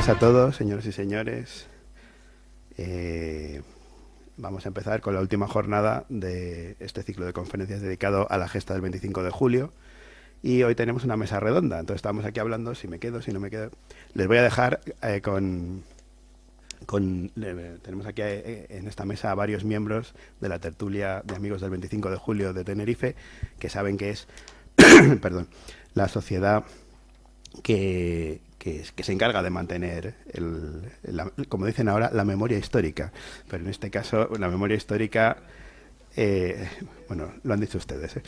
días a todos, señoras y señores. Vamos a empezar con la última jornada de este ciclo de conferencias dedicado a la gesta del 25 de julio. Y hoy tenemos una mesa redonda, entonces estamos aquí hablando, si me quedo, si no me quedo. Les voy a dejar tenemos aquí en esta mesa a varios miembros de la tertulia de amigos del 25 de julio de Tenerife, que saben que es perdón, la sociedad que se encarga de mantener, como dicen ahora, la memoria histórica. Pero en este caso, la memoria histórica, bueno, lo han dicho ustedes,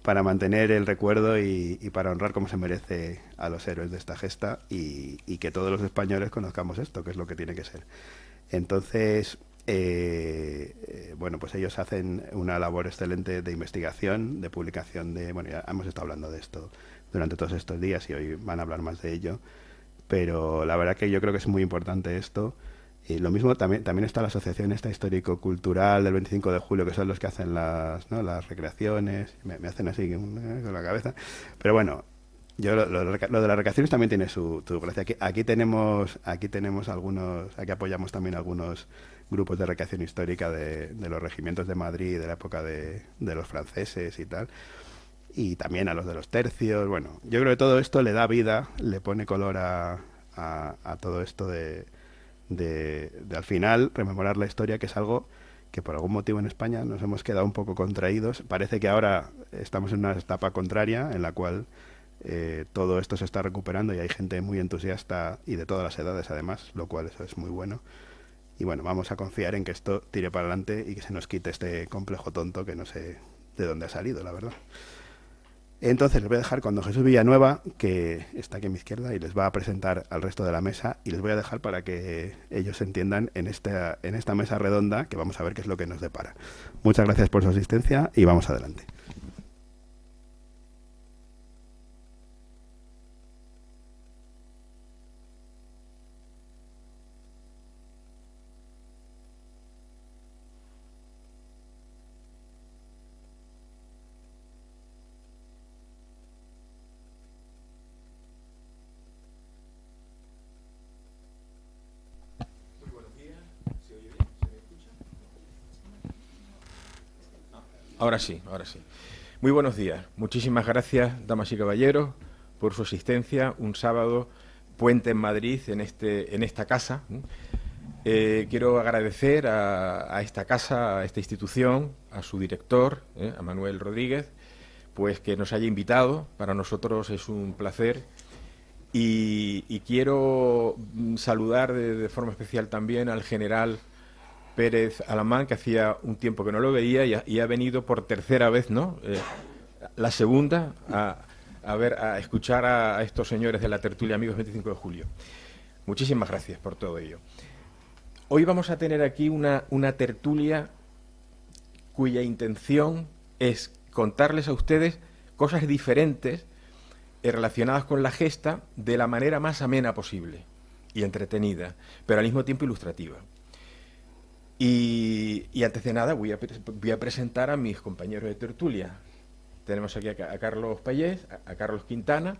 para mantener el recuerdo y para honrar como se merece a los héroes de esta gesta y que todos los españoles conozcamos esto, que es lo que tiene que ser. Entonces, bueno, pues ellos hacen una labor excelente de investigación, de publicación, bueno, ya hemos estado hablando de esto durante todos estos días y hoy van a hablar más de ello, pero la verdad que yo creo que es muy importante esto. Y lo mismo también está la asociación esta histórico-cultural del 25 de julio, que son los que hacen las recreaciones, me hacen así con la cabeza, pero bueno, yo lo de las recreaciones también tiene su gracia. Aquí tenemos algunos, aquí apoyamos también algunos grupos de recreación histórica de los regimientos de Madrid de la época de los franceses y tal, y también a los de los tercios. Bueno, yo creo que todo esto le da vida, le pone color a todo esto de al final rememorar la historia, que es algo que por algún motivo en España nos hemos quedado un poco contraídos. Parece que ahora estamos en una etapa contraria en la cual todo esto se está recuperando y hay gente muy entusiasta y de todas las edades además, lo cual eso es muy bueno. Y bueno, vamos a confiar en que esto tire para adelante y que se nos quite este complejo tonto que no sé de dónde ha salido, la verdad. Entonces les voy a dejar con don Jesús Villanueva, que está aquí a mi izquierda y les va a presentar al resto de la mesa, y les voy a dejar para que ellos entiendan en esta mesa redonda, que vamos a ver qué es lo que nos depara. Muchas gracias por su asistencia y vamos adelante. Ahora sí, ahora sí. Muy buenos días. Muchísimas gracias, damas y caballeros, por su asistencia un sábado puente en Madrid, en esta casa. Quiero agradecer a esta casa, a esta institución, a su director, a Manuel Rodríguez, pues que nos haya invitado. Para nosotros es un placer. Y quiero saludar de forma especial también al general Pérez Alamán, que hacía un tiempo que no lo veía y ha venido por tercera vez, ¿no? La segunda, a escuchar a estos señores de la tertulia Amigos 25 de Julio. Muchísimas gracias por todo ello. Hoy vamos a tener aquí una tertulia cuya intención es contarles a ustedes cosas diferentes relacionadas con la gesta de la manera más amena posible y entretenida, pero al mismo tiempo ilustrativa. Y antes de nada voy a presentar a mis compañeros de tertulia. Tenemos aquí a Carlos Payés, a Carlos Quintana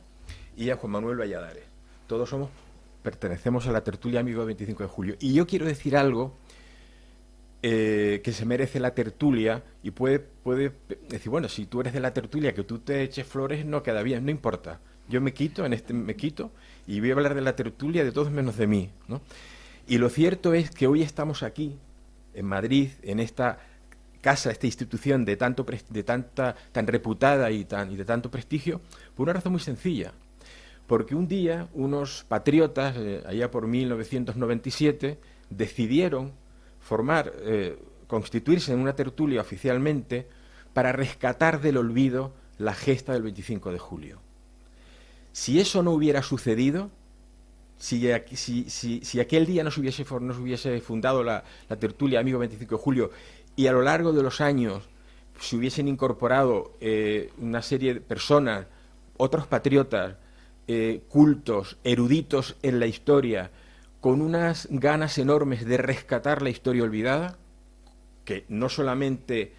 y a Juan Manuel Valladares. Todos pertenecemos a la tertulia Amigo 25 de Julio. Y yo quiero decir algo que se merece la tertulia y puede decir, bueno, si tú eres de la tertulia, que tú te eches flores no queda bien, no importa. Yo me quito y voy a hablar de la tertulia de todos menos de mí, ¿no? Y lo cierto es que hoy estamos aquí en Madrid, en esta casa, esta institución tan reputada y de tanto prestigio, por una razón muy sencilla. Porque un día unos patriotas, allá por 1997, decidieron constituirse en una tertulia oficialmente para rescatar del olvido la gesta del 25 de julio. Si eso no hubiera sucedido, si aquel día no se hubiese fundado la tertulia Amigo 25 de Julio y a lo largo de los años se hubiesen incorporado una serie de personas, otros patriotas, cultos, eruditos en la historia, con unas ganas enormes de rescatar la historia olvidada, que no solamente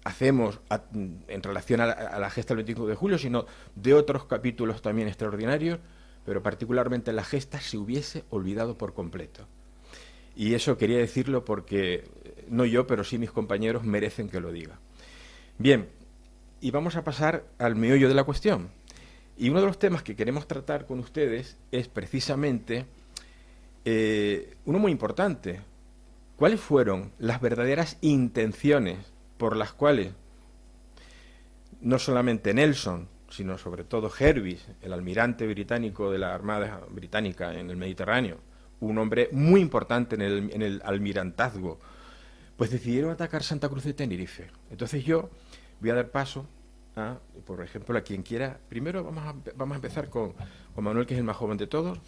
hacemos en relación a la gesta del 25 de julio, sino de otros capítulos también extraordinarios, pero particularmente la gesta, se hubiese olvidado por completo. Y eso quería decirlo porque no yo, pero sí mis compañeros merecen que lo diga. Bien, y vamos a pasar al meollo de la cuestión. Y uno de los temas que queremos tratar con ustedes es precisamente uno muy importante. ¿Cuáles fueron las verdaderas intenciones por las cuales no solamente Nelson, sino sobre todo Jervis, el almirante británico de la Armada Británica en el Mediterráneo, un hombre muy importante en el almirantazgo, pues decidieron atacar Santa Cruz de Tenerife? Entonces yo voy a dar paso a, por ejemplo, a quien quiera. Primero vamos a empezar con Juan Manuel, que es el más joven de todos.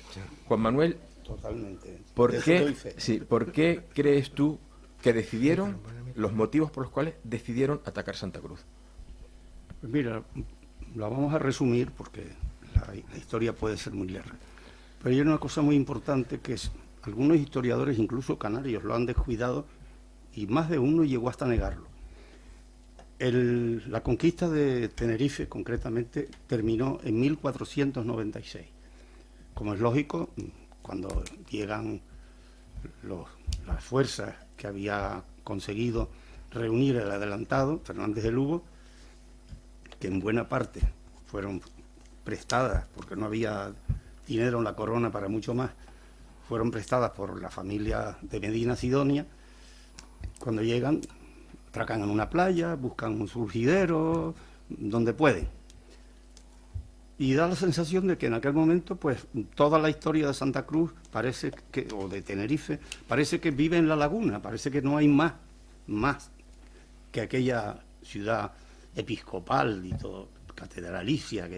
Juan Manuel, totalmente. ¿por qué crees tú que decidieron, los motivos por los cuales decidieron atacar Santa Cruz? Pues mira, la vamos a resumir porque la historia puede ser muy larga. Pero hay una cosa muy importante que es, algunos historiadores, incluso canarios, lo han descuidado y más de uno llegó hasta negarlo. La conquista de Tenerife, concretamente, terminó en 1496. Como es lógico, cuando llegan las fuerzas que había conseguido reunir el adelantado, Fernández de Lugo, que en buena parte fueron prestadas, porque no había dinero en la corona para mucho más, fueron prestadas por la familia de Medina Sidonia. Cuando llegan, atracan en una playa, buscan un surgidero, donde pueden. Y da la sensación de que en aquel momento, pues, toda la historia de Santa Cruz parece que, o de Tenerife, parece que vive en la laguna, parece que no hay más que aquella ciudad episcopal y todo, catedralicia,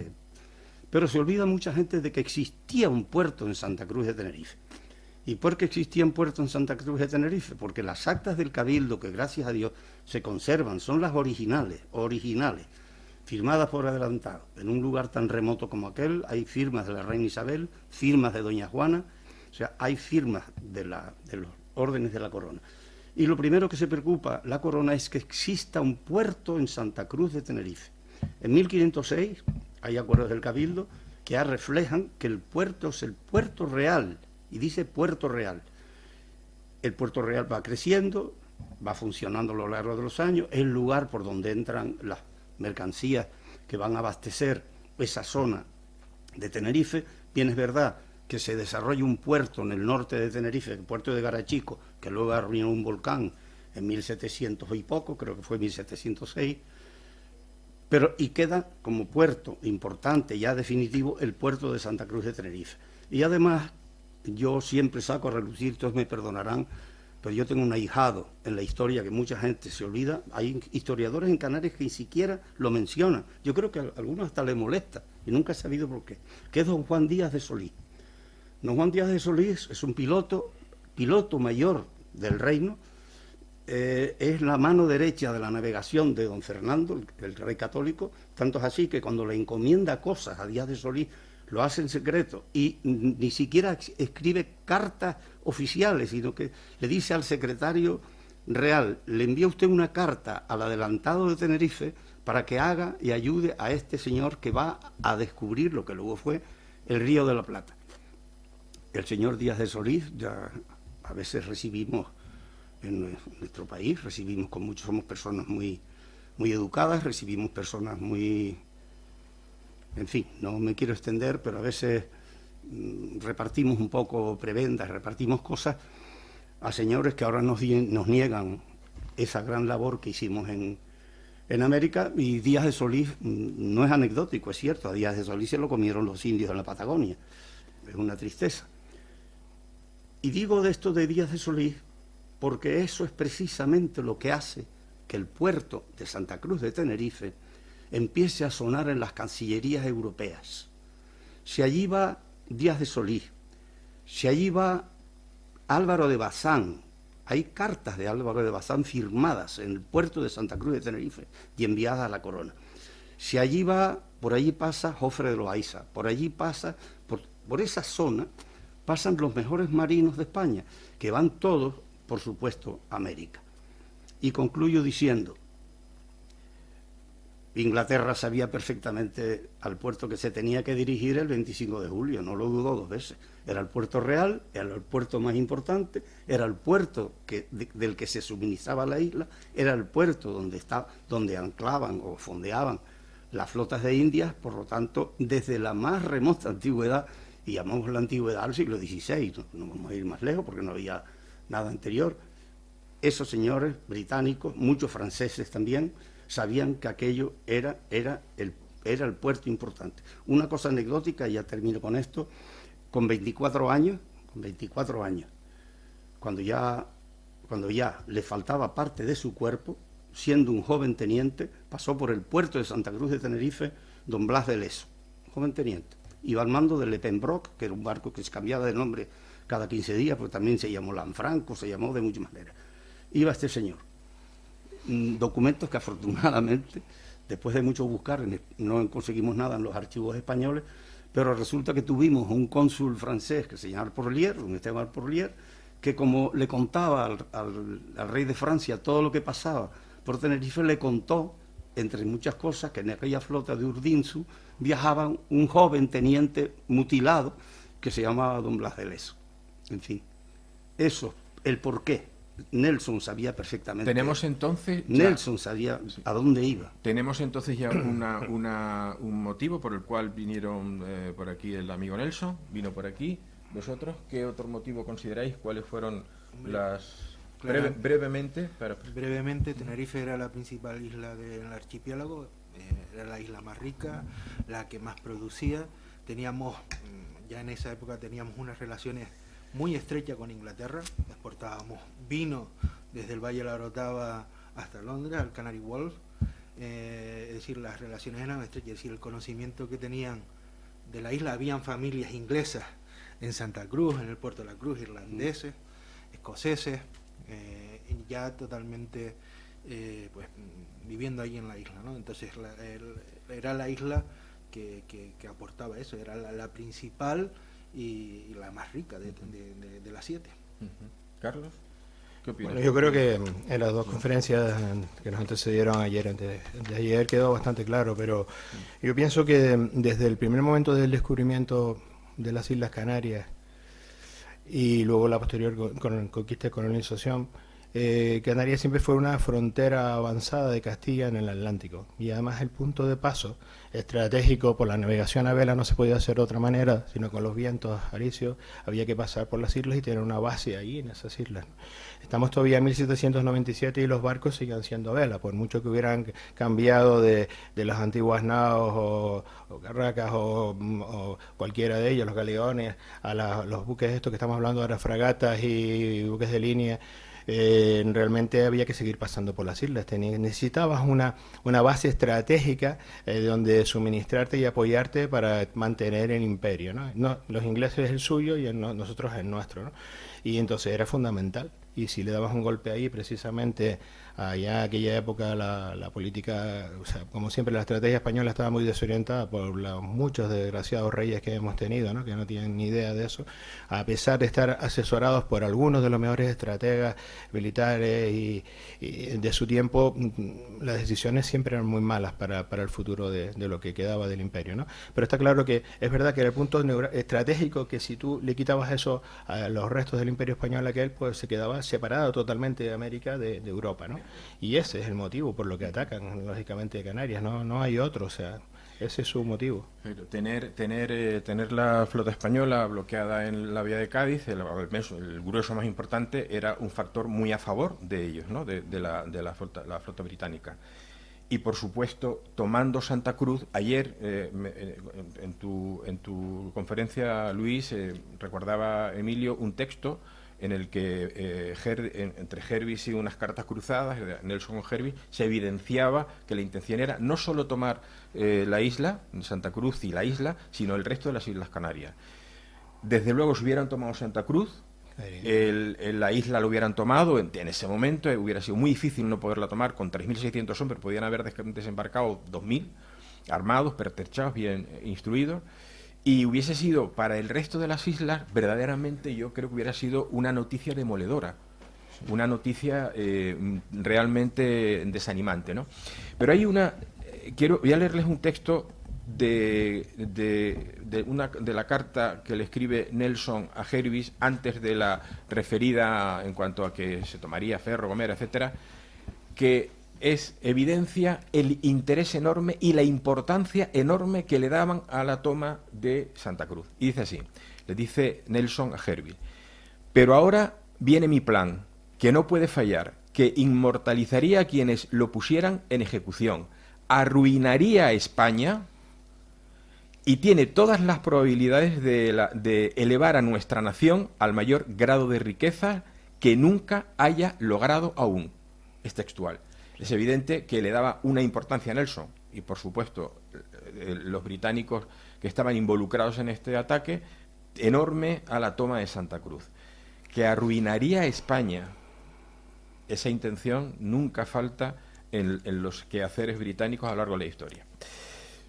pero se olvida mucha gente de que existía un puerto en Santa Cruz de Tenerife. ¿Y por qué existía un puerto en Santa Cruz de Tenerife? Porque las actas del Cabildo, que gracias a Dios se conservan, son las originales, firmadas por adelantado. En un lugar tan remoto como aquel hay firmas de la reina Isabel, firmas de doña Juana, o sea, hay firmas de los órdenes de la corona. Y lo primero que se preocupa la corona es que exista un puerto en Santa Cruz de Tenerife. En 1506 hay acuerdos del Cabildo que ya reflejan que el puerto es el puerto real, y dice puerto real. El puerto real va creciendo, va funcionando a lo largo de los años, es el lugar por donde entran las mercancías que van a abastecer esa zona de Tenerife. Bien, es verdad que se desarrolla un puerto en el norte de Tenerife, el puerto de Garachico, que luego arruinó un volcán en 1700 y poco, creo que fue 1706, y queda como puerto importante, ya definitivo, el puerto de Santa Cruz de Tenerife. Y además, yo siempre saco a relucir, todos me perdonarán, pero yo tengo un ahijado en la historia que mucha gente se olvida. Hay historiadores en Canarias que ni siquiera lo mencionan. Yo creo que a algunos hasta les molesta, y nunca he sabido por qué, que es don Juan Díaz de Solís. Don Juan Díaz de Solís es un piloto mayor del reino, es la mano derecha de la navegación de don Fernando, el rey católico, tanto es así que cuando le encomienda cosas a Díaz de Solís, lo hace en secreto y ni siquiera escribe cartas oficiales, sino que le dice al secretario real, le envía usted una carta al adelantado de Tenerife para que haga y ayude a este señor que va a descubrir lo que luego fue el Río de la Plata. El señor Díaz de Solís, ya a veces recibimos en nuestro país, recibimos con muchos, somos personas muy educadas, recibimos personas muy... En fin, no me quiero extender, pero a veces repartimos un poco prebendas, repartimos cosas a señores que ahora nos niegan esa gran labor que hicimos en América. Y Díaz de Solís no es anecdótico, es cierto, a Díaz de Solís se lo comieron los indios en la Patagonia, es una tristeza. Y digo de esto de Díaz de Solís porque eso es precisamente lo que hace que el puerto de Santa Cruz de Tenerife empiece a sonar en las cancillerías europeas. Si allí va Díaz de Solís, si allí va Álvaro de Bazán, hay cartas de Álvaro de Bazán firmadas en el puerto de Santa Cruz de Tenerife y enviadas a la corona. Si allí va, por allí pasa Jofre de Loaiza, por allí pasa, por esa zona, pasan los mejores marinos de España, que van todos, por supuesto, a América. Y concluyo diciendo, Inglaterra sabía perfectamente al puerto que se tenía que dirigir el 25 de julio, no lo dudó dos veces. Era el puerto real, era el puerto más importante, era el puerto del que se suministraba la isla, era el puerto donde anclaban o fondeaban las flotas de Indias. Por lo tanto, desde la más remota antigüedad, y llamamos la antigüedad al siglo XVI, no vamos a ir más lejos porque no había nada anterior, esos señores británicos, muchos franceses también, sabían que aquello era el puerto importante. Una cosa anecdótica, y ya termino con esto, con 24 años, cuando ya le faltaba parte de su cuerpo, siendo un joven teniente, pasó por el puerto de Santa Cruz de Tenerife don Blas de Leso, joven teniente. Iba al mando del Le Pembroke, que era un barco que se cambiaba de nombre cada 15 días, porque también se llamó Lanfranco, se llamó de muchas maneras. Iba este señor. Documentos que afortunadamente, después de mucho buscar, no conseguimos nada en los archivos españoles, pero resulta que tuvimos un cónsul francés que se llamaba Porlier, don Esteban Porlier, que como le contaba al rey de Francia todo lo que pasaba por Tenerife, le contó, entre muchas cosas, que en aquella flota de Urdinsu viajaban un joven teniente mutilado que se llamaba don Blas de Leso. En fin, eso, el porqué. Nelson sabía perfectamente. Tenemos entonces Nelson sabía a dónde iba. Tenemos entonces ya un motivo por el cual vinieron por aquí el amigo Nelson, vino por aquí. ¿Vosotros qué otro motivo consideráis? ¿Cuáles fueron las...? Brevemente. Brevemente, Tenerife era la principal isla del archipiélago, era la isla más rica, la que más producía. Teníamos, ya en esa época teníamos unas relaciones muy estrecha con Inglaterra, exportábamos vino desde el Valle de la Orotava hasta Londres, al Canary Wharf, es decir, las relaciones eran estrechas, es decir, el conocimiento que tenían de la isla, habían familias inglesas en Santa Cruz, en el puerto de la Cruz, irlandeses, escoceses, ya totalmente pues viviendo ahí en la isla, ¿no? Entonces era la isla que aportaba eso, era la principal y la más rica de las 7. Carlos, ¿qué opinas? Bueno, yo creo que en las dos conferencias que nos antecedieron ayer, de ayer quedó bastante claro, pero yo pienso que desde el primer momento del descubrimiento de las Islas Canarias y luego la posterior conquista y colonización, Canarias siempre fue una frontera avanzada de Castilla en el Atlántico, y además el punto de paso estratégico por la navegación a vela no se podía hacer de otra manera, sino con los vientos alisios había que pasar por las islas y tener una base ahí en esas islas. Estamos todavía en 1797 y los barcos siguen siendo a vela, por mucho que hubieran cambiado de las antiguas naos o carracas o cualquiera de ellos, los galeones, a los buques estos que estamos hablando ahora, fragatas y buques de línea. Realmente había que seguir pasando por las islas. Necesitabas una base estratégica donde suministrarte y apoyarte para mantener el imperio, ¿no? Los ingleses el suyo y nosotros el nuestro, ¿no? Y entonces era fundamental. Y si le dabas un golpe ahí, precisamente allá en aquella época la política, o sea, como siempre la estrategia española estaba muy desorientada por muchos desgraciados reyes que hemos tenido, ¿no? Que no tienen ni idea de eso, a pesar de estar asesorados por algunos de los mejores estrategas militares y de su tiempo, las decisiones siempre eran muy malas para el futuro de lo que quedaba del imperio, ¿no? Pero está claro que es verdad que era el punto estratégico, que si tú le quitabas eso a los restos del imperio español aquel, pues se quedaba separado totalmente de América de Europa, ¿no? Y ese es el motivo por lo que atacan, lógicamente, Canarias, no hay otro, o sea, ese es su motivo. Pero tener la flota española bloqueada en la vía de Cádiz, el grueso más importante, era un factor muy a favor de ellos, ¿no? de la flota británica. Y por supuesto, tomando Santa Cruz, ayer en tu conferencia, Luis, recordaba Emilio un texto en el que entre Jervis y unas cartas cruzadas, Nelson con Jervis, se evidenciaba que la intención era no solo tomar la isla, Santa Cruz y la isla, sino el resto de las Islas Canarias. Desde luego, si hubieran tomado Santa Cruz, la isla lo hubieran tomado en ese momento, hubiera sido muy difícil no poderla tomar. Con 3.600 hombres podían haber desembarcado 2.000 armados, pertrechados, bien instruidos. Y hubiese sido para el resto de las islas, verdaderamente yo creo que hubiera sido una noticia demoledora, una noticia realmente desanimante, ¿no? Pero hay voy a leerles un texto de la carta que le escribe Nelson a Jervis antes de la referida en cuanto a que se tomaría Ferro, Gomera, etcétera, que evidencia el interés enorme y la importancia enorme que le daban a la toma de Santa Cruz. Y dice así, le dice Nelson a Jervis: pero ahora viene mi plan, que no puede fallar, que inmortalizaría a quienes lo pusieran en ejecución, arruinaría a España y tiene todas las probabilidades de elevar a nuestra nación al mayor grado de riqueza que nunca haya logrado aún. Es textual. Es evidente que le daba una importancia a Nelson y, por supuesto, los británicos que estaban involucrados en este ataque, enorme a la toma de Santa Cruz. Que arruinaría a España, esa intención nunca falta en los quehaceres británicos a lo largo de la historia.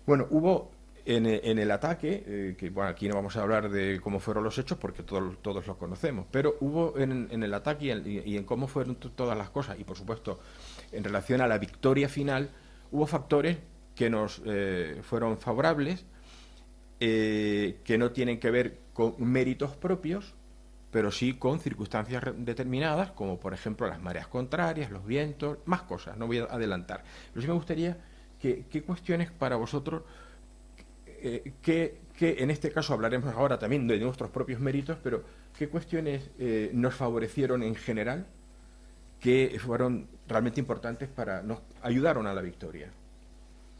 Bueno, hubo en el ataque, que bueno, aquí no vamos a hablar de cómo fueron los hechos porque todos los conocemos, pero hubo en el ataque y en cómo fueron todas las cosas, y por supuesto en relación a la victoria final, hubo factores que nos fueron favorables, que no tienen que ver con méritos propios, pero sí con circunstancias determinadas, como por ejemplo las mareas contrarias, los vientos, más cosas, no voy a adelantar. Pero sí me gustaría qué cuestiones para vosotros, que en este caso hablaremos ahora también de nuestros propios méritos, pero qué cuestiones nos favorecieron en general, que fueron realmente importantes nos ayudaron a la victoria.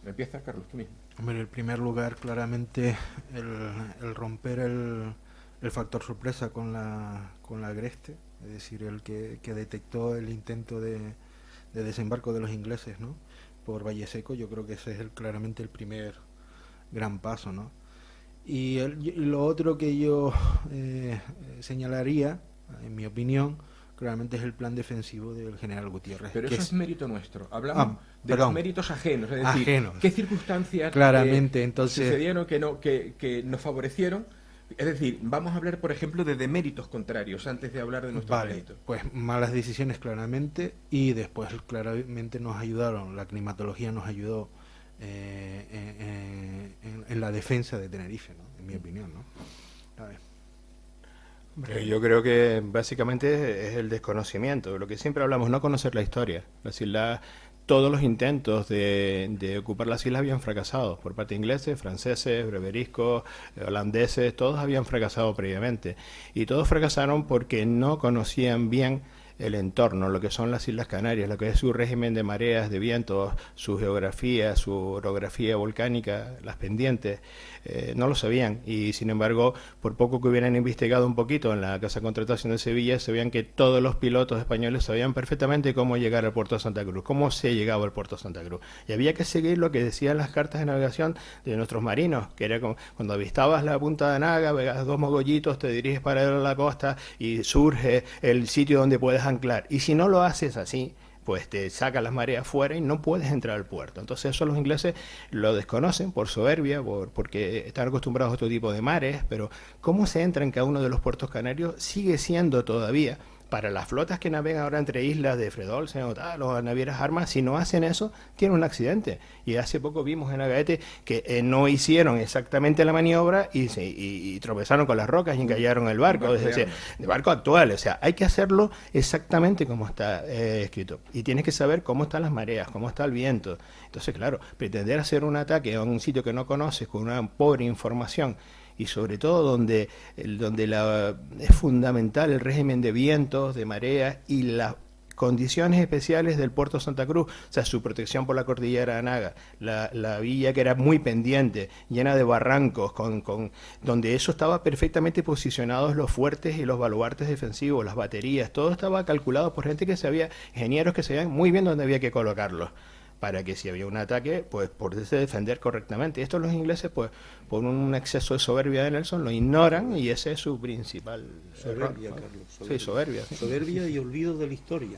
Empieza, Carlos, tú mismo. Hombre, en primer lugar, claramente el romper el factor sorpresa con la Agreste, es decir, el que detectó el intento de desembarco de los ingleses, ¿no?, por Valle Seco. Yo creo que ese es claramente el primer gran paso, ¿no? Y lo otro que yo señalaría, en mi opinión, claramente es el plan defensivo del general Gutiérrez. Pero eso es mérito nuestro. Hablamos de los méritos ajenos, es decir, qué circunstancias claramente, entonces, sucedieron que nos favorecieron. Es decir, vamos a hablar, por ejemplo, de deméritos contrarios antes de hablar de nuestros méritos. Pues malas decisiones claramente, y después claramente nos ayudaron, la climatología nos ayudó en la defensa de Tenerife, ¿no?, en mi opinión, ¿no? A ver. Yo creo que básicamente es el desconocimiento, lo que siempre hablamos, no conocer la historia. Todos los intentos de ocupar las islas habían fracasado, por parte de ingleses, franceses, breveriscos, holandeses, todos habían fracasado previamente. Y todos fracasaron porque no conocían bien el entorno, lo que son las Islas Canarias, lo que es su régimen de mareas, de vientos, su geografía, su orografía volcánica, las pendientes, no lo sabían, y sin embargo, por poco que hubieran investigado un poquito en la Casa de Contratación de Sevilla, sabían que todos los pilotos españoles sabían perfectamente cómo llegar al puerto de Santa Cruz, cómo se llegaba al puerto de Santa Cruz, y había que seguir lo que decían las cartas de navegación de nuestros marinos, que era como cuando avistabas la punta de Naga, veas dos mogollitos, te diriges para la costa y surge el sitio donde puedes anclar, y si no lo haces así, pues te sacan las mareas fuera y no puedes entrar al puerto. Entonces eso los ingleses lo desconocen por soberbia, porque están acostumbrados a otro tipo de mares, pero cómo se entra en cada uno de los puertos canarios sigue siendo todavía, para las flotas que navegan ahora entre islas de Fredolsen o tal, o navieras armas, si no hacen eso, tienen un accidente. Y hace poco vimos en Agaete que no hicieron exactamente la maniobra y tropezaron con las rocas y encallaron el barco. Es decir, el barco actual. O sea, hay que hacerlo exactamente como está escrito. Y tienes que saber cómo están las mareas, cómo está el viento. Entonces, claro, pretender hacer un ataque a un sitio que no conoces con una pobre información, y sobre todo donde es fundamental el régimen de vientos, de mareas y las condiciones especiales del puerto de Santa Cruz, o sea, su protección por la cordillera de Naga, la villa que era muy pendiente, llena de barrancos, donde eso estaba perfectamente posicionados los fuertes y los baluartes defensivos, las baterías, todo estaba calculado por gente ingenieros que sabían muy bien dónde había que colocarlos, para que si había un ataque, pues poderse defender correctamente. Esto los ingleses, pues por un exceso de soberbia de Nelson, lo ignoran, y ese es su principal soberbia, error, ¿no? Carlos. Sí, soberbia. Sí. Soberbia y olvido de la historia.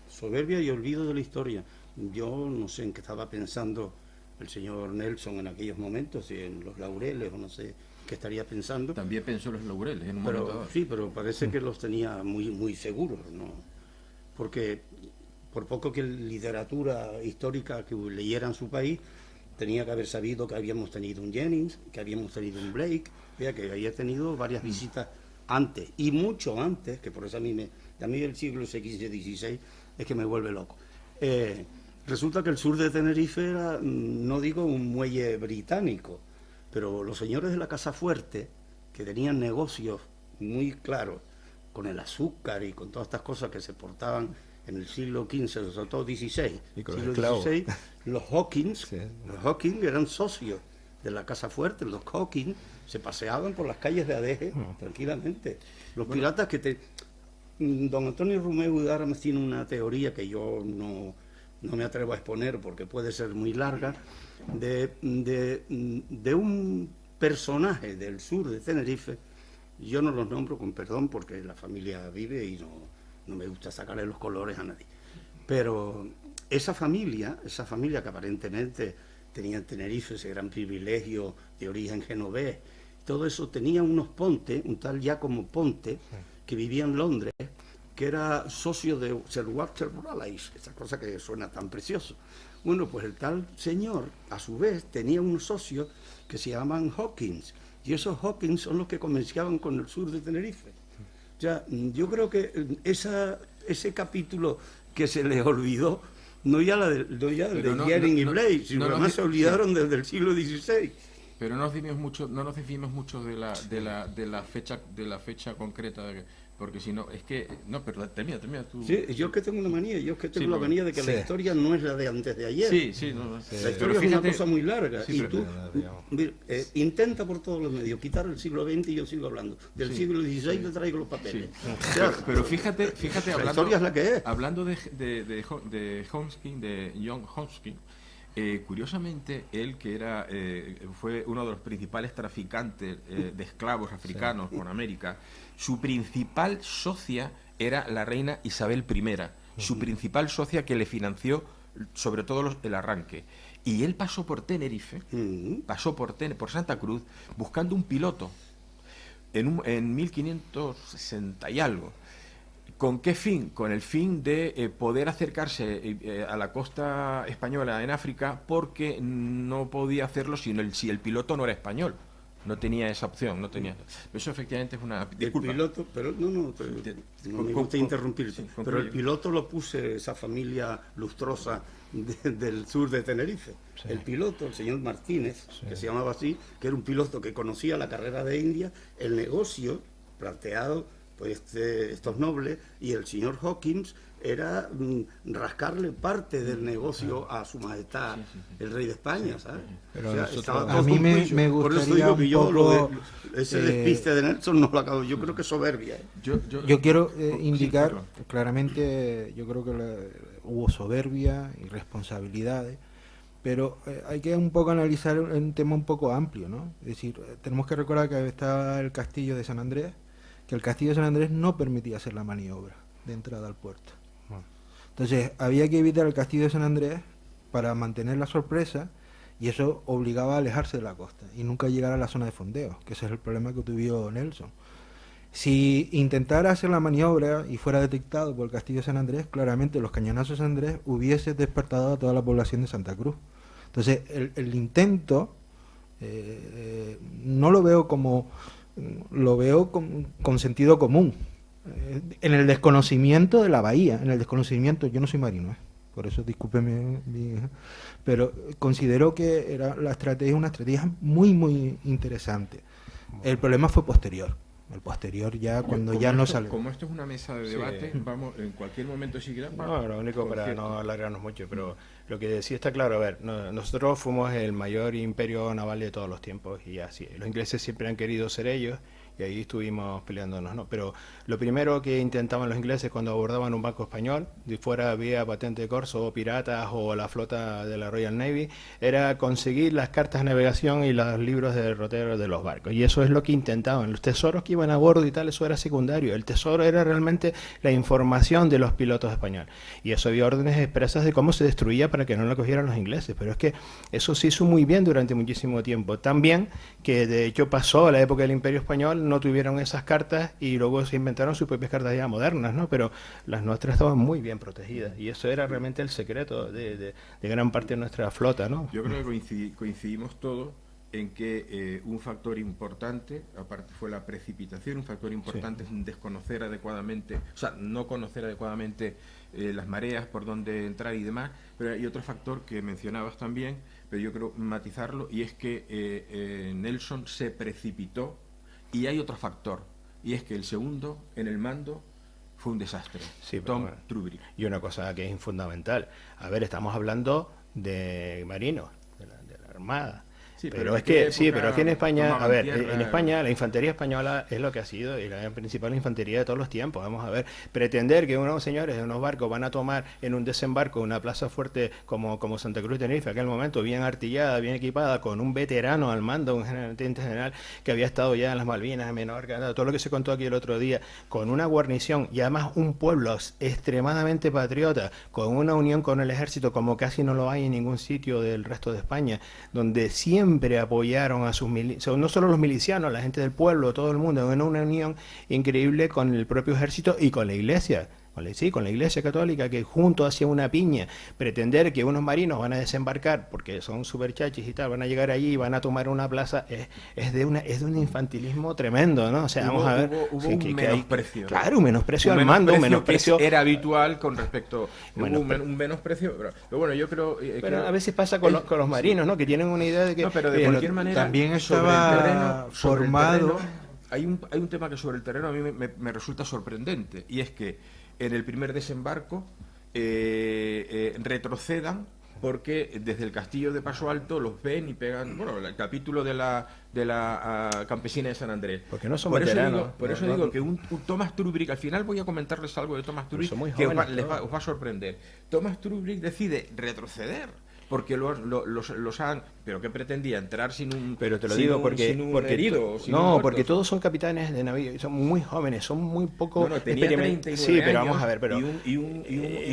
Soberbia y olvido de la historia. Yo no sé en qué estaba pensando el señor Nelson en aquellos momentos, si en los laureles o no sé qué estaría pensando. También pensó en los laureles en un momento dado. Sí, pero parece que los tenía muy, muy seguros, ¿no? Porque por poco que literatura histórica que leyera en su país, tenía que haber sabido que habíamos tenido un Jennings, que habíamos tenido un Blake, que había tenido varias visitas antes, y mucho antes, que por eso a mí el siglo XV y XVI es que me vuelve loco. Resulta que el sur de Tenerife era, no digo un muelle británico, pero los señores de la Casa Fuerte, que tenían negocios muy claros con el azúcar y con todas estas cosas que se portaban en el siglo XV, sobre todo XVI, y con siglo esclavos. XVI, los Hawkins, Sí. los Hawkins eran socios de la Casa Fuerte. Los Hawkins se paseaban por las calles de Adeje tranquilamente. Los piratas don Antonio Romeu Armas tiene una teoría que yo no me atrevo a exponer porque puede ser muy larga, de un personaje del sur de Tenerife. Yo no los nombro con perdón porque la familia vive y no me gusta sacarle los colores a nadie. Pero esa familia que aparentemente tenía en Tenerife ese gran privilegio de origen genovés, todo eso tenía unos Ponte, un tal Giacomo Ponte, que vivía en Londres, que era socio de Sir Walter Raleigh, esa cosa que suena tan precioso. Bueno, pues el tal señor, a su vez, tenía unos socios que se llamaban Hawkins, y esos Hawkins son los que comerciaban con el sur de Tenerife. O sea, yo creo que ese capítulo que se les olvidó, no ya el de Jennings y Blake, sino además se olvidaron desde el siglo XVI. Pero no nos desviemos mucho de la fecha concreta, porque si no, es que... No, pero termina tú. Sí, yo es que tengo una manía, la manía de que la historia no es la de antes de ayer. Sí. La historia es una cosa muy larga, Sí, y pero- tú intenta por todos los medios quitar el siglo XX y yo sigo hablando. Del siglo XVI te traigo los papeles. O sea, Pero fíjate la historia es la que es. Hablando de Hoskin, de John Hoskin, curiosamente, él que fue uno de los principales traficantes de esclavos africanos con América, su principal socia era la reina Isabel I, su principal socia que le financió sobre todo el arranque. Y él pasó por Tenerife, por Santa Cruz, buscando un piloto en 1560 y algo. ¿Con qué fin? Con el fin de poder acercarse a la costa española en África, porque no podía hacerlo si el piloto no era español. No tenía esa opción, no tenía. Eso efectivamente es una... Disculpa. El piloto, pero no me gusta interrumpirte, sí, pero el piloto lo puse esa familia lustrosa del sur de Tenerife. Sí. El piloto, el señor Martínez, que se llamaba así, que era un piloto que conocía la carrera de India, el negocio planteado por estos nobles, y el señor Hawkins era rascarle parte del negocio a su majestad el rey de España, ¿sabes? Pero o sea, nosotros, a mí me gustaría por eso digo que yo poco, ese despiste de Nelson no lo acabo, yo creo que es soberbia. Yo quiero indicar claro. claramente, yo creo que hubo soberbia, irresponsabilidades, pero hay que un poco analizar un tema un poco amplio, ¿no? Es decir, tenemos que recordar que está el castillo de San Andrés, que el castillo de San Andrés no permitía hacer la maniobra de entrada al puerto. Entonces había que evitar el castillo de San Andrés para mantener la sorpresa, y eso obligaba a alejarse de la costa y nunca llegar a la zona de fondeo, que ese es el problema que tuvo Nelson. Si intentara hacer la maniobra y fuera detectado por el castillo de San Andrés, claramente los cañonazos de San Andrés hubiese despertado a toda la población de Santa Cruz. Entonces el intento no lo veo como... lo veo con sentido común, en el desconocimiento de la bahía, en el desconocimiento. Yo no soy marino, por eso discúlpeme, pero considero que era una estrategia muy muy interesante. El problema fue posterior. El posterior ya cuando ya no sale. Como esto es una mesa de debate, vamos en cualquier momento si quieras. No, lo único para no alargarnos mucho, pero lo que sí está claro, a ver, nosotros fuimos el mayor imperio naval de todos los tiempos, y así, los ingleses siempre han querido ser ellos, y ahí estuvimos peleándonos, ¿no? Pero lo primero que intentaban los ingleses cuando abordaban un barco español, de fuera vía patente de corso o piratas o la flota de la Royal Navy, era conseguir las cartas de navegación y los libros de derrotero de los barcos, y eso es lo que intentaban. Los tesoros que iban a bordo y tal, eso era secundario. El tesoro era realmente la información de los pilotos españoles, y eso había órdenes expresas de cómo se destruía para que no lo cogieran los ingleses. Pero es que eso se hizo muy bien durante muchísimo tiempo, tan bien que de hecho pasó a la época del Imperio Español, no tuvieron esas cartas y luego se inventaron sus propias cartas ya modernas, ¿no? Pero las nuestras estaban muy bien protegidas y eso era realmente el secreto de gran parte de nuestra flota, ¿no? Yo creo que coincidimos todos en que un factor importante, aparte fue la precipitación, un factor importante es desconocer adecuadamente, o sea, no conocer adecuadamente las mareas, por dónde entrar y demás, pero hay otro factor que mencionabas también, pero yo creo matizarlo, y es que Nelson se precipitó, y hay otro factor, y es que el segundo en el mando fue un desastre, Sí, Tom bueno. Trubrick. Y una cosa que es fundamental, a ver, estamos hablando de marinos, de la Armada. Sí, pero pero es en que aquella sí, pero es que en época España, a tomaban ver, tierra. en España la infantería española es lo que ha sido y la principal infantería de todos los tiempos. Vamos a ver, pretender que unos señores de unos barcos van a tomar en un desembarco una plaza fuerte como Santa Cruz de Tenerife, aquel momento bien artillada, bien equipada, con un veterano al mando, un teniente general que había estado ya en las Malvinas, en Menorca, todo lo que se contó aquí el otro día, con una guarnición y además un pueblo extremadamente patriota, con una unión con el ejército como casi no lo hay en ningún sitio del resto de España, donde siempre apoyaron a sus milicianos, no solo los milicianos, la gente del pueblo, todo el mundo, en una unión increíble con el propio ejército y con la iglesia. Con la Iglesia Católica, que junto hacía una piña. Pretender que unos marinos van a desembarcar porque son super chachis y tal, van a llegar allí y van a tomar una plaza, es de un infantilismo tremendo, ¿no? O sea, vamos a ver. Hubo sí, un que hay- menosprecio. claro, un menosprecio Un al mando, un menosprecio menosprecio. que era habitual con respecto Bueno, un menosprecio, pero bueno, yo creo Pero a veces pasa con los marinos, ¿no? Que tienen una idea de que. no, pero de oye, cualquier manera también sobre el estaba terreno, sobre el formado. terreno, hay un tema que sobre el terreno a mí me resulta sorprendente, y es que en el primer desembarco retrocedan porque desde el castillo de Paso Alto los ven y pegan, bueno, el capítulo de la campesina de San Andrés. Porque no son por eso veteranos. digo, por eso digo que un Thomas Trubrick, al final voy a comentarles algo de Thomas Trubrick son muy que jóvenes, os va a sorprender. Thomas Trubrick decide retroceder porque los han, pero que pretendía entrar sin un, Pero te lo sin digo un- porque, sin un porque herido, sin un no, muerto. porque todos son capitanes de navío, y son muy jóvenes, son muy poco No, tenía 39 Sí, pero años, vamos a ver, pero y un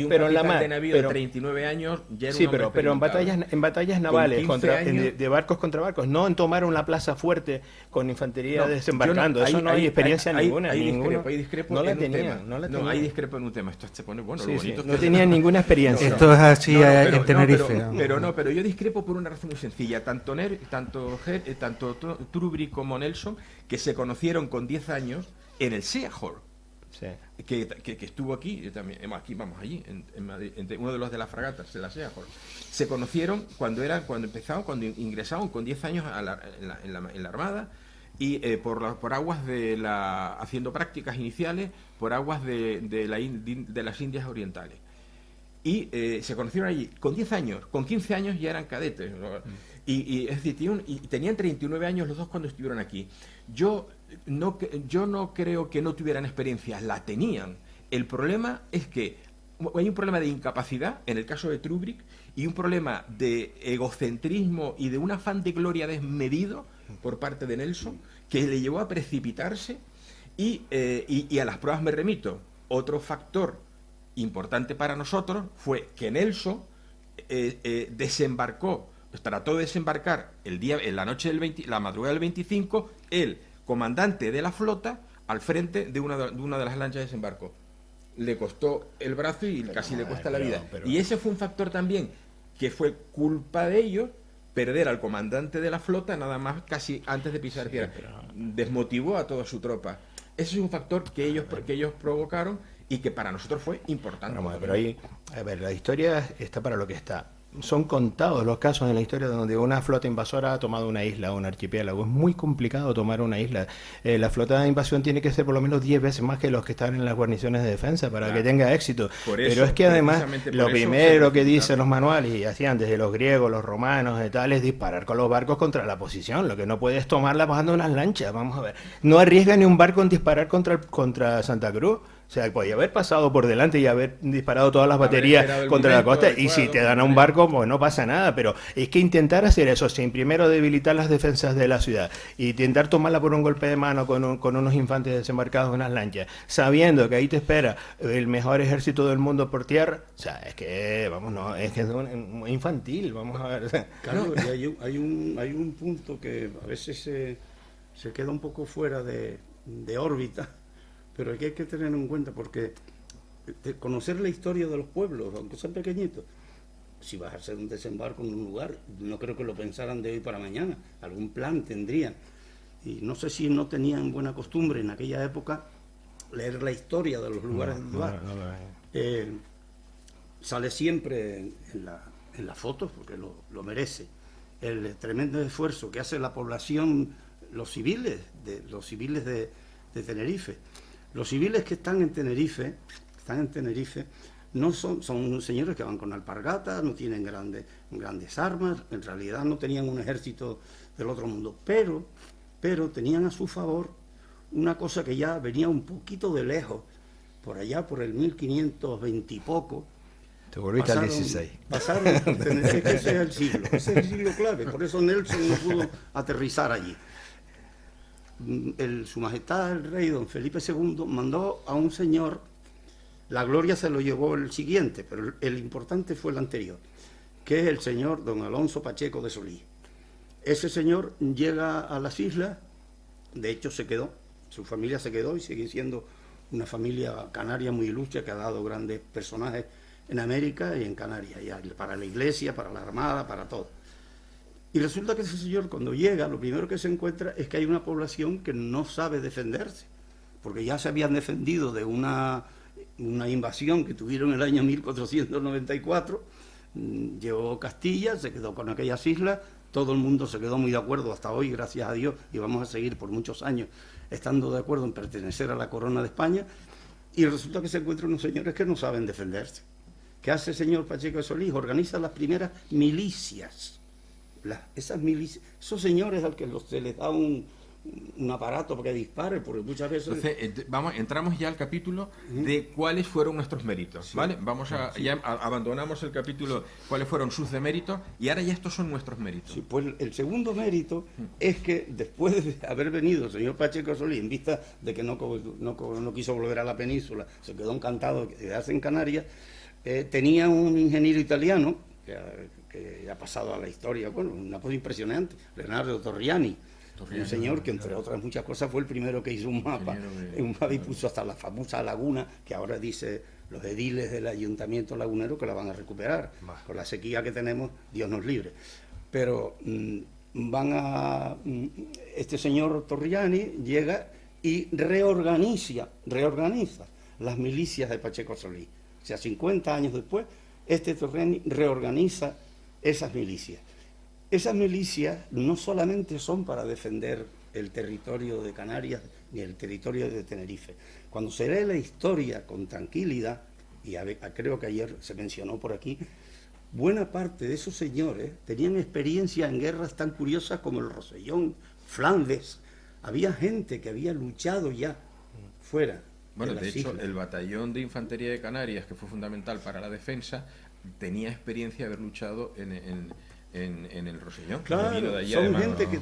pero en la capitán mar, de navío pero- de 39 años ya era sí, un hombre pero en batallas navales 15 contra años. de barcos contra barcos, no en tomar una plaza fuerte con infantería No, desembarcando, yo eso no hay experiencia ninguna, Ahí ninguno. discrepo no la en un tenían, tema. no la No, tenían. ahí discrepo en un tema. Esto se pone bueno, Sí, lo sí, bonito. no tenían ninguna experiencia. Esto es así en Tenerife. Pero yo discrepo por una razón muy sencilla. Tanto Trubrick como Nelson, que se conocieron con 10 años en el Seahawk, Sí. que estuvo aquí, también, aquí vamos allí, en Madrid, uno de los de las fragatas, en la Seahawk. Se conocieron cuando ingresaron con 10 años en la Armada, y por aguas haciendo prácticas iniciales, por aguas de las Indias Orientales. Y se conocieron allí con 10 años, con 15 años ya eran cadetes, ¿no? Y es decir, tenían 39 años los dos cuando estuvieron aquí. Yo no creo que no tuvieran experiencias, la tenían. El problema es que hay un problema de incapacidad en el caso de Trubrick y un problema de egocentrismo y de un afán de gloria desmedido por parte de Nelson que le llevó a precipitarse y a las pruebas me remito. Otro factor importante para nosotros fue que Nelson trató de desembarcar en la noche la madrugada del 25, el comandante de la flota al frente de una de las lanchas de desembarco. Le costó el brazo y casi le cuesta la vida. Y ese fue un factor también que fue culpa de ellos, perder al comandante de la flota nada más casi antes de pisar tierra. Desmotivó a toda su tropa. Ese es un factor que ellos provocaron y que para nosotros fue importante. Vamos, pero ahí, a ver, la historia está para lo que está. Son contados los casos en la historia donde una flota invasora ha tomado una isla o un archipiélago. Es muy complicado tomar una isla. La flota de invasión tiene que ser por lo menos 10 veces más que los que están en las guarniciones de defensa para que tenga éxito. Pero es que además lo primero que dicen los manuales, y hacían desde los griegos, los romanos y tal, es disparar con los barcos contra la posición. Lo que no puedes tomarla bajando unas lanchas. Vamos a ver. No arriesga ni un barco en disparar contra Santa Cruz. O sea, podía haber pasado por delante y haber disparado todas las baterías contra la costa, y si te dan a un barco, pues no pasa nada, pero es que intentar hacer eso sin primero debilitar las defensas de la ciudad y intentar tomarla por un golpe de mano con unos infantes desembarcados en unas lanchas, sabiendo que ahí te espera el mejor ejército del mundo por tierra, o sea, es que, vamos, no, es que es muy infantil, vamos a ver. Carlos, y hay un punto que a veces se queda un poco fuera de órbita, pero hay que tener en cuenta porque conocer la historia de los pueblos, aunque sean pequeñitos, si vas a hacer un desembarco en un lugar, no creo que lo pensaran de hoy para mañana, algún plan tendrían. Y no sé si no tenían buena costumbre en aquella época leer la historia de los lugares del lugar. Sale siempre en las fotos, porque lo merece, el tremendo esfuerzo que hace la población, los civiles de Tenerife. Los civiles que están en Tenerife, no son señores que van con alpargatas, no tienen grandes armas, en realidad no tenían un ejército del otro mundo, pero tenían a su favor una cosa que ya venía un poquito de lejos, por allá por el 1520 y poco. Te volviste al 16. Es que ese es el siglo clave, por eso Nelson no pudo aterrizar allí. Su Majestad el Rey Don Felipe II mandó a un señor, la gloria se lo llevó el siguiente, pero el importante fue el anterior, que es el señor Don Alonso Pacheco de Solís. Ese señor llega a las islas, de hecho se quedó, su familia se quedó y sigue siendo una familia canaria muy ilustre que ha dado grandes personajes en América y en Canarias, y para la iglesia, para la armada, para todo. Y resulta que ese señor cuando llega, lo primero que se encuentra es que hay una población que no sabe defenderse, porque ya se habían defendido de una invasión que tuvieron en el año 1494, llegó Castilla, se quedó con aquellas islas, todo el mundo se quedó muy de acuerdo hasta hoy, gracias a Dios, y vamos a seguir por muchos años estando de acuerdo en pertenecer a la corona de España, y resulta que se encuentran unos señores que no saben defenderse. ¿Qué hace el señor Pacheco de Solís? Organiza las primeras milicias. Esas milicias, esos señores al que se les da un aparato para que dispare, porque muchas veces... Entonces, entramos ya al capítulo de cuáles fueron nuestros méritos, sí, ¿vale? Ya abandonamos el capítulo cuáles fueron sus deméritos y ahora ya estos son nuestros méritos. Sí, pues el segundo mérito es que después de haber venido el señor Pacheco Solís, en vista de que no quiso volver a la península, se quedó encantado de quedarse en Canarias, tenía un ingeniero italiano que ha pasado a la historia, bueno, una cosa impresionante, Leonardo Torriani, un señor que entre otras muchas cosas fue el primero que hizo un mapa y puso hasta la famosa laguna que ahora dice los ediles del ayuntamiento lagunero que la van a recuperar. Con la sequía que tenemos, Dios nos libre. Pero este señor Torriani llega y reorganiza las milicias de Pacheco Solís. O sea, 50 años después, este Torriani reorganiza esas milicias. Esas milicias no solamente son para defender el territorio de Canarias ni el territorio de Tenerife. Cuando se lee la historia con tranquilidad, y creo que ayer se mencionó por aquí, buena parte de esos señores tenían experiencia en guerras tan curiosas como el Rosellón, Flandes. Había gente que había luchado ya fuera. Bueno, de hecho, el batallón de infantería de Canarias, que fue fundamental para la defensa, tenía experiencia de haber luchado en el Rosellón. Claro, son gente que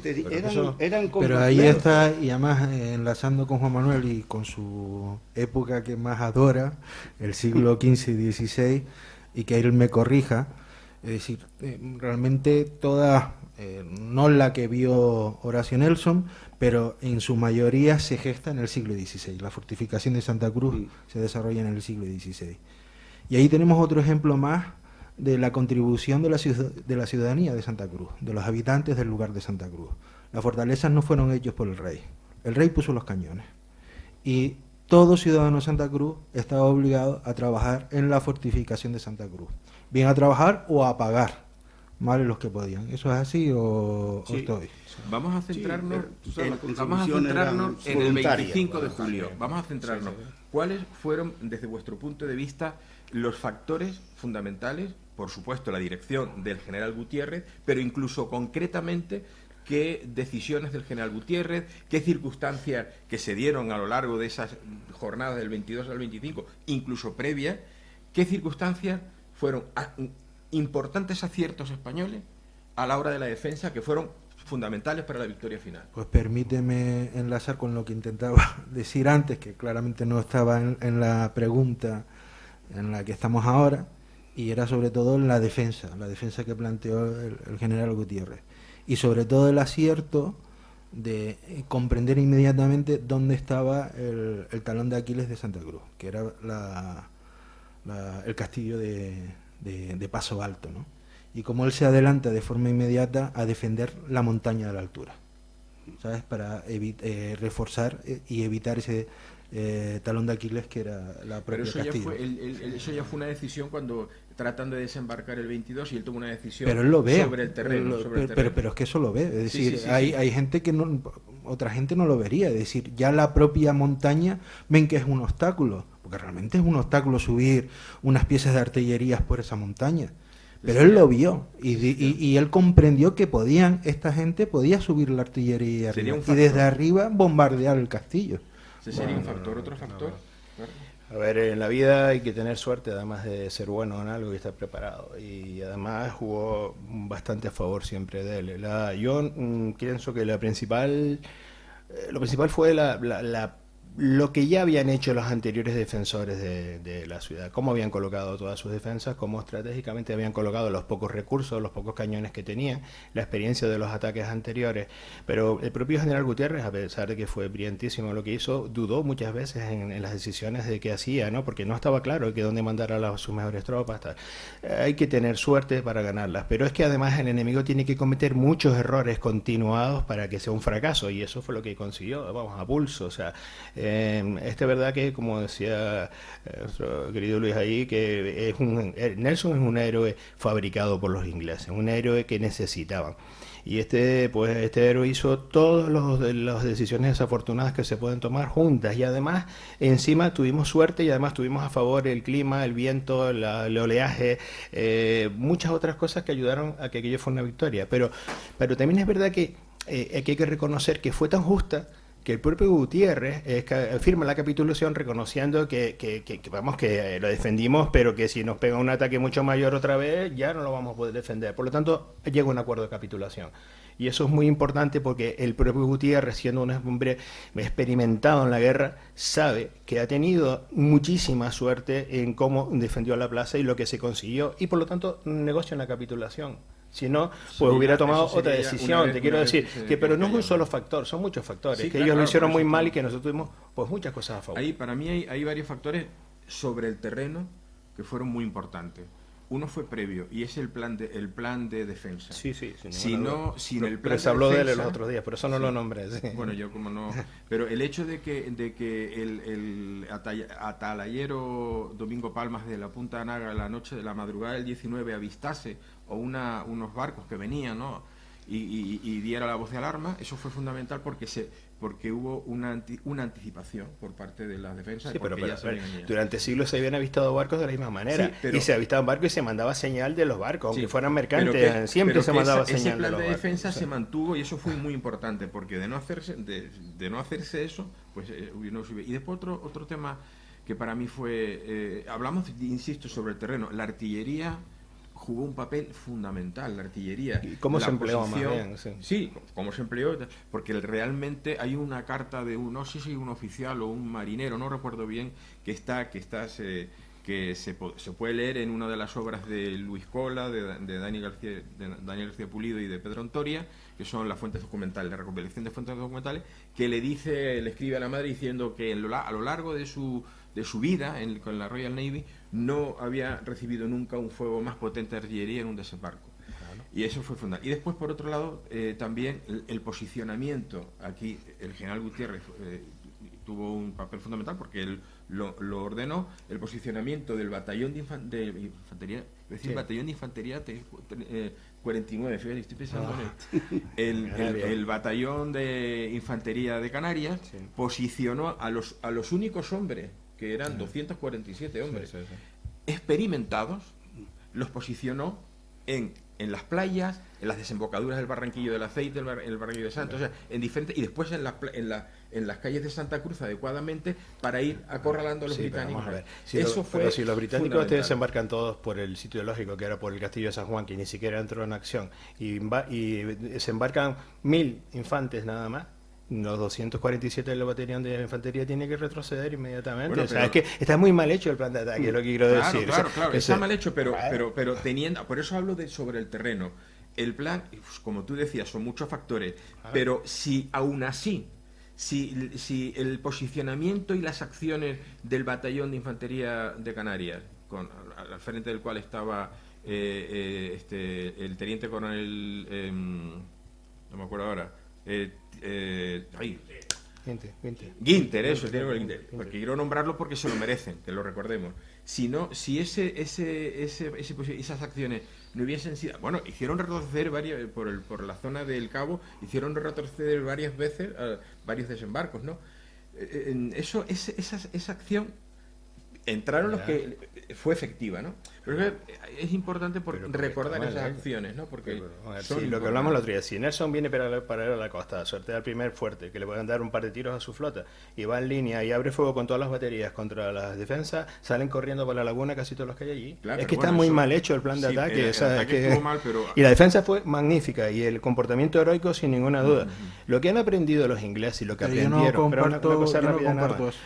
eran compañeros. Pero ahí está, y además enlazando con Juan Manuel y con su época que más adora, el siglo XV y XVI, y que él me corrija, es decir, realmente toda, no la que vio Horacio Nelson, pero en su mayoría se gesta en el siglo XVI. La fortificación de Santa Cruz se desarrolla en el siglo XVI. Y ahí tenemos otro ejemplo más de la contribución de la ciudadanía de Santa Cruz, de los habitantes del lugar de Santa Cruz. Las fortalezas no fueron hechas por el rey. El rey puso los cañones. Y todo ciudadano de Santa Cruz estaba obligado a trabajar en la fortificación de Santa Cruz. Bien a trabajar o a pagar, ¿vale? Los que podían. ¿Eso es así o estoy? Vamos a centrarnos, en el 25 de julio. Vamos a centrarnos. ¿Cuáles fueron, desde vuestro punto de vista, los factores fundamentales? Por supuesto, la dirección del general Gutiérrez, pero incluso concretamente, ¿qué decisiones del general Gutiérrez, qué circunstancias que se dieron a lo largo de esas jornadas del 22 al 25, incluso previas, qué circunstancias fueron importantes aciertos españoles a la hora de la defensa que fueron fundamentales para la victoria final? Pues permíteme enlazar con lo que intentaba decir antes, que claramente no estaba en la pregunta en la que estamos ahora, y era sobre todo la defensa que planteó el general Gutiérrez, y sobre todo el acierto comprender inmediatamente dónde estaba el talón de Aquiles de Santa Cruz, que era el castillo de Paso Alto, ¿no? Y cómo él se adelanta de forma inmediata a defender la montaña de la altura, ¿sabes? Para reforzar y evitar ese talón de Aquiles que era la propia Pero eso castillo. eso ya fue una decisión cuando tratan de desembarcar el 22 y él toma una decisión Pero él lo ve sobre el terreno. Pero es que eso lo ve, es decir, sí. hay gente que no, otra gente no lo vería, es decir, ya la propia montaña ven que es un obstáculo, porque realmente es un obstáculo subir unas piezas de artillerías por esa montaña. Pero él lo vio y él comprendió que esta gente podía subir la artillería arriba, y desde arriba bombardear el castillo. Ese sería un factor. Otro factor. A ver, en la vida hay que tener suerte, además de ser bueno en algo y estar preparado. Y además jugó bastante a favor siempre de él. Yo pienso que lo principal fue lo que ya habían hecho los anteriores defensores de la ciudad, cómo habían colocado todas sus defensas, cómo estratégicamente habían colocado los pocos recursos, los pocos cañones que tenían, la experiencia de los ataques anteriores. Pero el propio general Gutiérrez, a pesar de que fue brillantísimo lo que hizo, dudó muchas veces en las decisiones de qué hacía, ¿no? Porque no estaba claro que dónde mandar a sus mejores tropas. Hay que tener suerte para ganarlas, pero es que además el enemigo tiene que cometer muchos errores continuados para que sea un fracaso, y eso fue lo que consiguió, vamos, a pulso. O sea, es verdad que, como decía nuestro querido Luis ahí, que Nelson es un héroe fabricado por los ingleses, un héroe que necesitaban. Y este héroe hizo todas las decisiones desafortunadas que se pueden tomar juntas, y además encima tuvimos suerte, y además tuvimos a favor el clima, el viento, el oleaje, muchas otras cosas que ayudaron a que aquello fuera una victoria. Pero también es verdad que hay que reconocer que fue tan justa que el propio Gutiérrez firma la capitulación reconociendo que lo defendimos, pero que si nos pega un ataque mucho mayor otra vez, ya no lo vamos a poder defender. Por lo tanto, llega un acuerdo de capitulación. Y eso es muy importante porque el propio Gutiérrez, siendo un hombre experimentado en la guerra, sabe que ha tenido muchísima suerte en cómo defendió la plaza y lo que se consiguió, y por lo tanto negocia una capitulación. Si no, pues hubiera tomado otra decisión. Te quiero decir pero no es un solo factor, son muchos factores. Sí, que claro, ellos lo hicieron muy mal todo. y que nosotros tuvimos pues muchas cosas a favor. Ahí, para mí hay varios factores sobre el terreno que fueron muy importantes. Uno fue previo y es el plan de defensa. Sí, Sin el plan pero se habló de él los otros días, por eso no lo nombré. Sí. Bueno, yo como no. Pero el hecho de que el atalayero Domingo Palmas de la Punta de Anaga la noche de la madrugada del 19 avistase unos barcos que venían, ¿no? Y diera la voz de alarma, eso fue fundamental porque hubo una anticipación por parte de las defensas. Sí, pero ya se venía. durante siglos se habían avistado barcos de la misma manera, Sí, y se avistaban barcos y se mandaba señal de los barcos, aunque Sí, fueran mercantes, siempre se mandaba señal ese de plan los de barcos. defensa Sí. se mantuvo, y eso fue muy importante, porque de no hacerse eso, pues no se hubiera. Y después otro tema que para mí fue, insisto, sobre el terreno, la artillería jugó un papel fundamental, la artillería. ¿Y cómo la se empleó posición, más bien? Sí, cómo se empleó, porque realmente hay una carta de no sé si un oficial o un marinero, no recuerdo bien, que se puede leer en una de las obras de Luis Cola, de Daniel García Pulido y de Pedro Ontoria, que son las fuentes documentales, la recopilación de fuentes documentales, que le escribe a la madre diciendo que a lo largo de su vida con la Royal Navy no había recibido nunca un fuego más potente de artillería en un desembarco. Claro. Y eso fue fundamental. Y después, por otro lado, también el posicionamiento. Aquí el general Gutiérrez tuvo un papel fundamental porque él lo ordenó, el posicionamiento del batallón de infantería, batallón de infantería 49, fíjate, estoy pensando en el batallón de infantería de Canarias, posicionó a los únicos hombres, que eran 247 hombres experimentados, los posicionó en las playas, en las desembocaduras del Barranquillo del Aceite, el Barranquillo de Santos, o sea, en diferentes, y después en las calles de Santa Cruz adecuadamente para ir acorralando a los británicos. Vamos a ver. Si los británicos desembarcan todos por el sitio lógico, que era por el Castillo de San Juan, que ni siquiera entró en acción, y desembarcan 1000 infantes nada más, los 247 de la batallón de infantería tiene que retroceder inmediatamente. Bueno, o sea, es que está muy mal hecho el plan de ataque, es lo que quiero decir. Claro, o sea, está mal hecho, pero teniendo, por eso hablo sobre el terreno. el plan, como tú decías, son muchos factores, pero si aún así, si el posicionamiento y las acciones del batallón de infantería de Canarias, al frente del cual estaba el teniente coronel, no me acuerdo ahora, Guinter, eso, el teniente coronel Guinter, porque quiero nombrarlo porque se lo merecen, que lo recordemos. Si esas acciones no hubiesen sido, bueno, hicieron retroceder por la zona del Cabo, hicieron retroceder varias veces varios desembarcos, ¿no? Esa acción entraron los que fue efectiva, ¿no? Pero es importante recordar esas acciones, ¿no? Porque sí, lo que hablamos el otro día, si Nelson viene para ir a la costa, sortea el primer fuerte, que le pueden dar un par de tiros a su flota, y va en línea y abre fuego con todas las baterías contra las defensas, salen corriendo por la laguna casi todos los que hay allí. Claro, es que está muy mal hecho el plan de ataque. Estuvo mal, pero... Y la defensa fue magnífica, y el comportamiento heroico sin ninguna duda. Lo que han aprendido los ingleses y lo que aprendieron...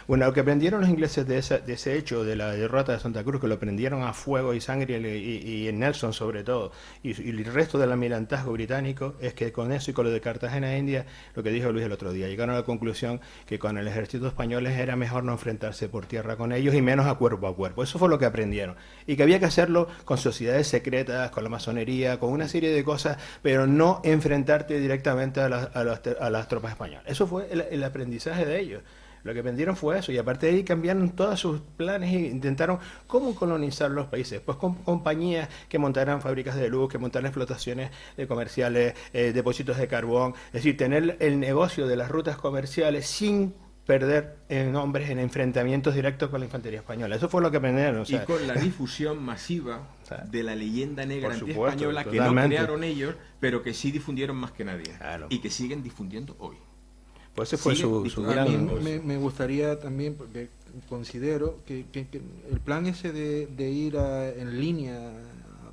Lo que aprendieron los ingleses de ese hecho, de la derrota de Santa Cruz, que lo prendieron a fuego y sangre, y en Nelson sobre todo, y el resto del almirantazgo británico, es que con eso y con lo de Cartagena India, lo que dijo Luis el otro día, llegaron a la conclusión que con el ejército español era mejor no enfrentarse por tierra con ellos y menos a cuerpo a cuerpo. Eso fue lo que aprendieron, y que había que hacerlo con sociedades secretas, con la masonería, con una serie de cosas, pero no enfrentarte directamente a las tropas españolas. Eso fue el aprendizaje de ellos. Lo que aprendieron fue eso, y aparte de ahí cambiaron todos sus planes e intentaron cómo colonizar los países. Pues con compañías que montaran fábricas de luz, que montaran explotaciones comerciales, depósitos de carbón, es decir, tener el negocio de las rutas comerciales sin perder hombres en enfrentamientos directos con la infantería española. Eso fue lo que aprendieron. O sea, y con la difusión masiva de la leyenda negra antiespañola, que totalmente. no crearon ellos, pero que sí difundieron más que nadie. Claro. Y que siguen difundiendo hoy. Pues ese fue su gran... A mí me gustaría también, porque considero que el plan ese de ir en línea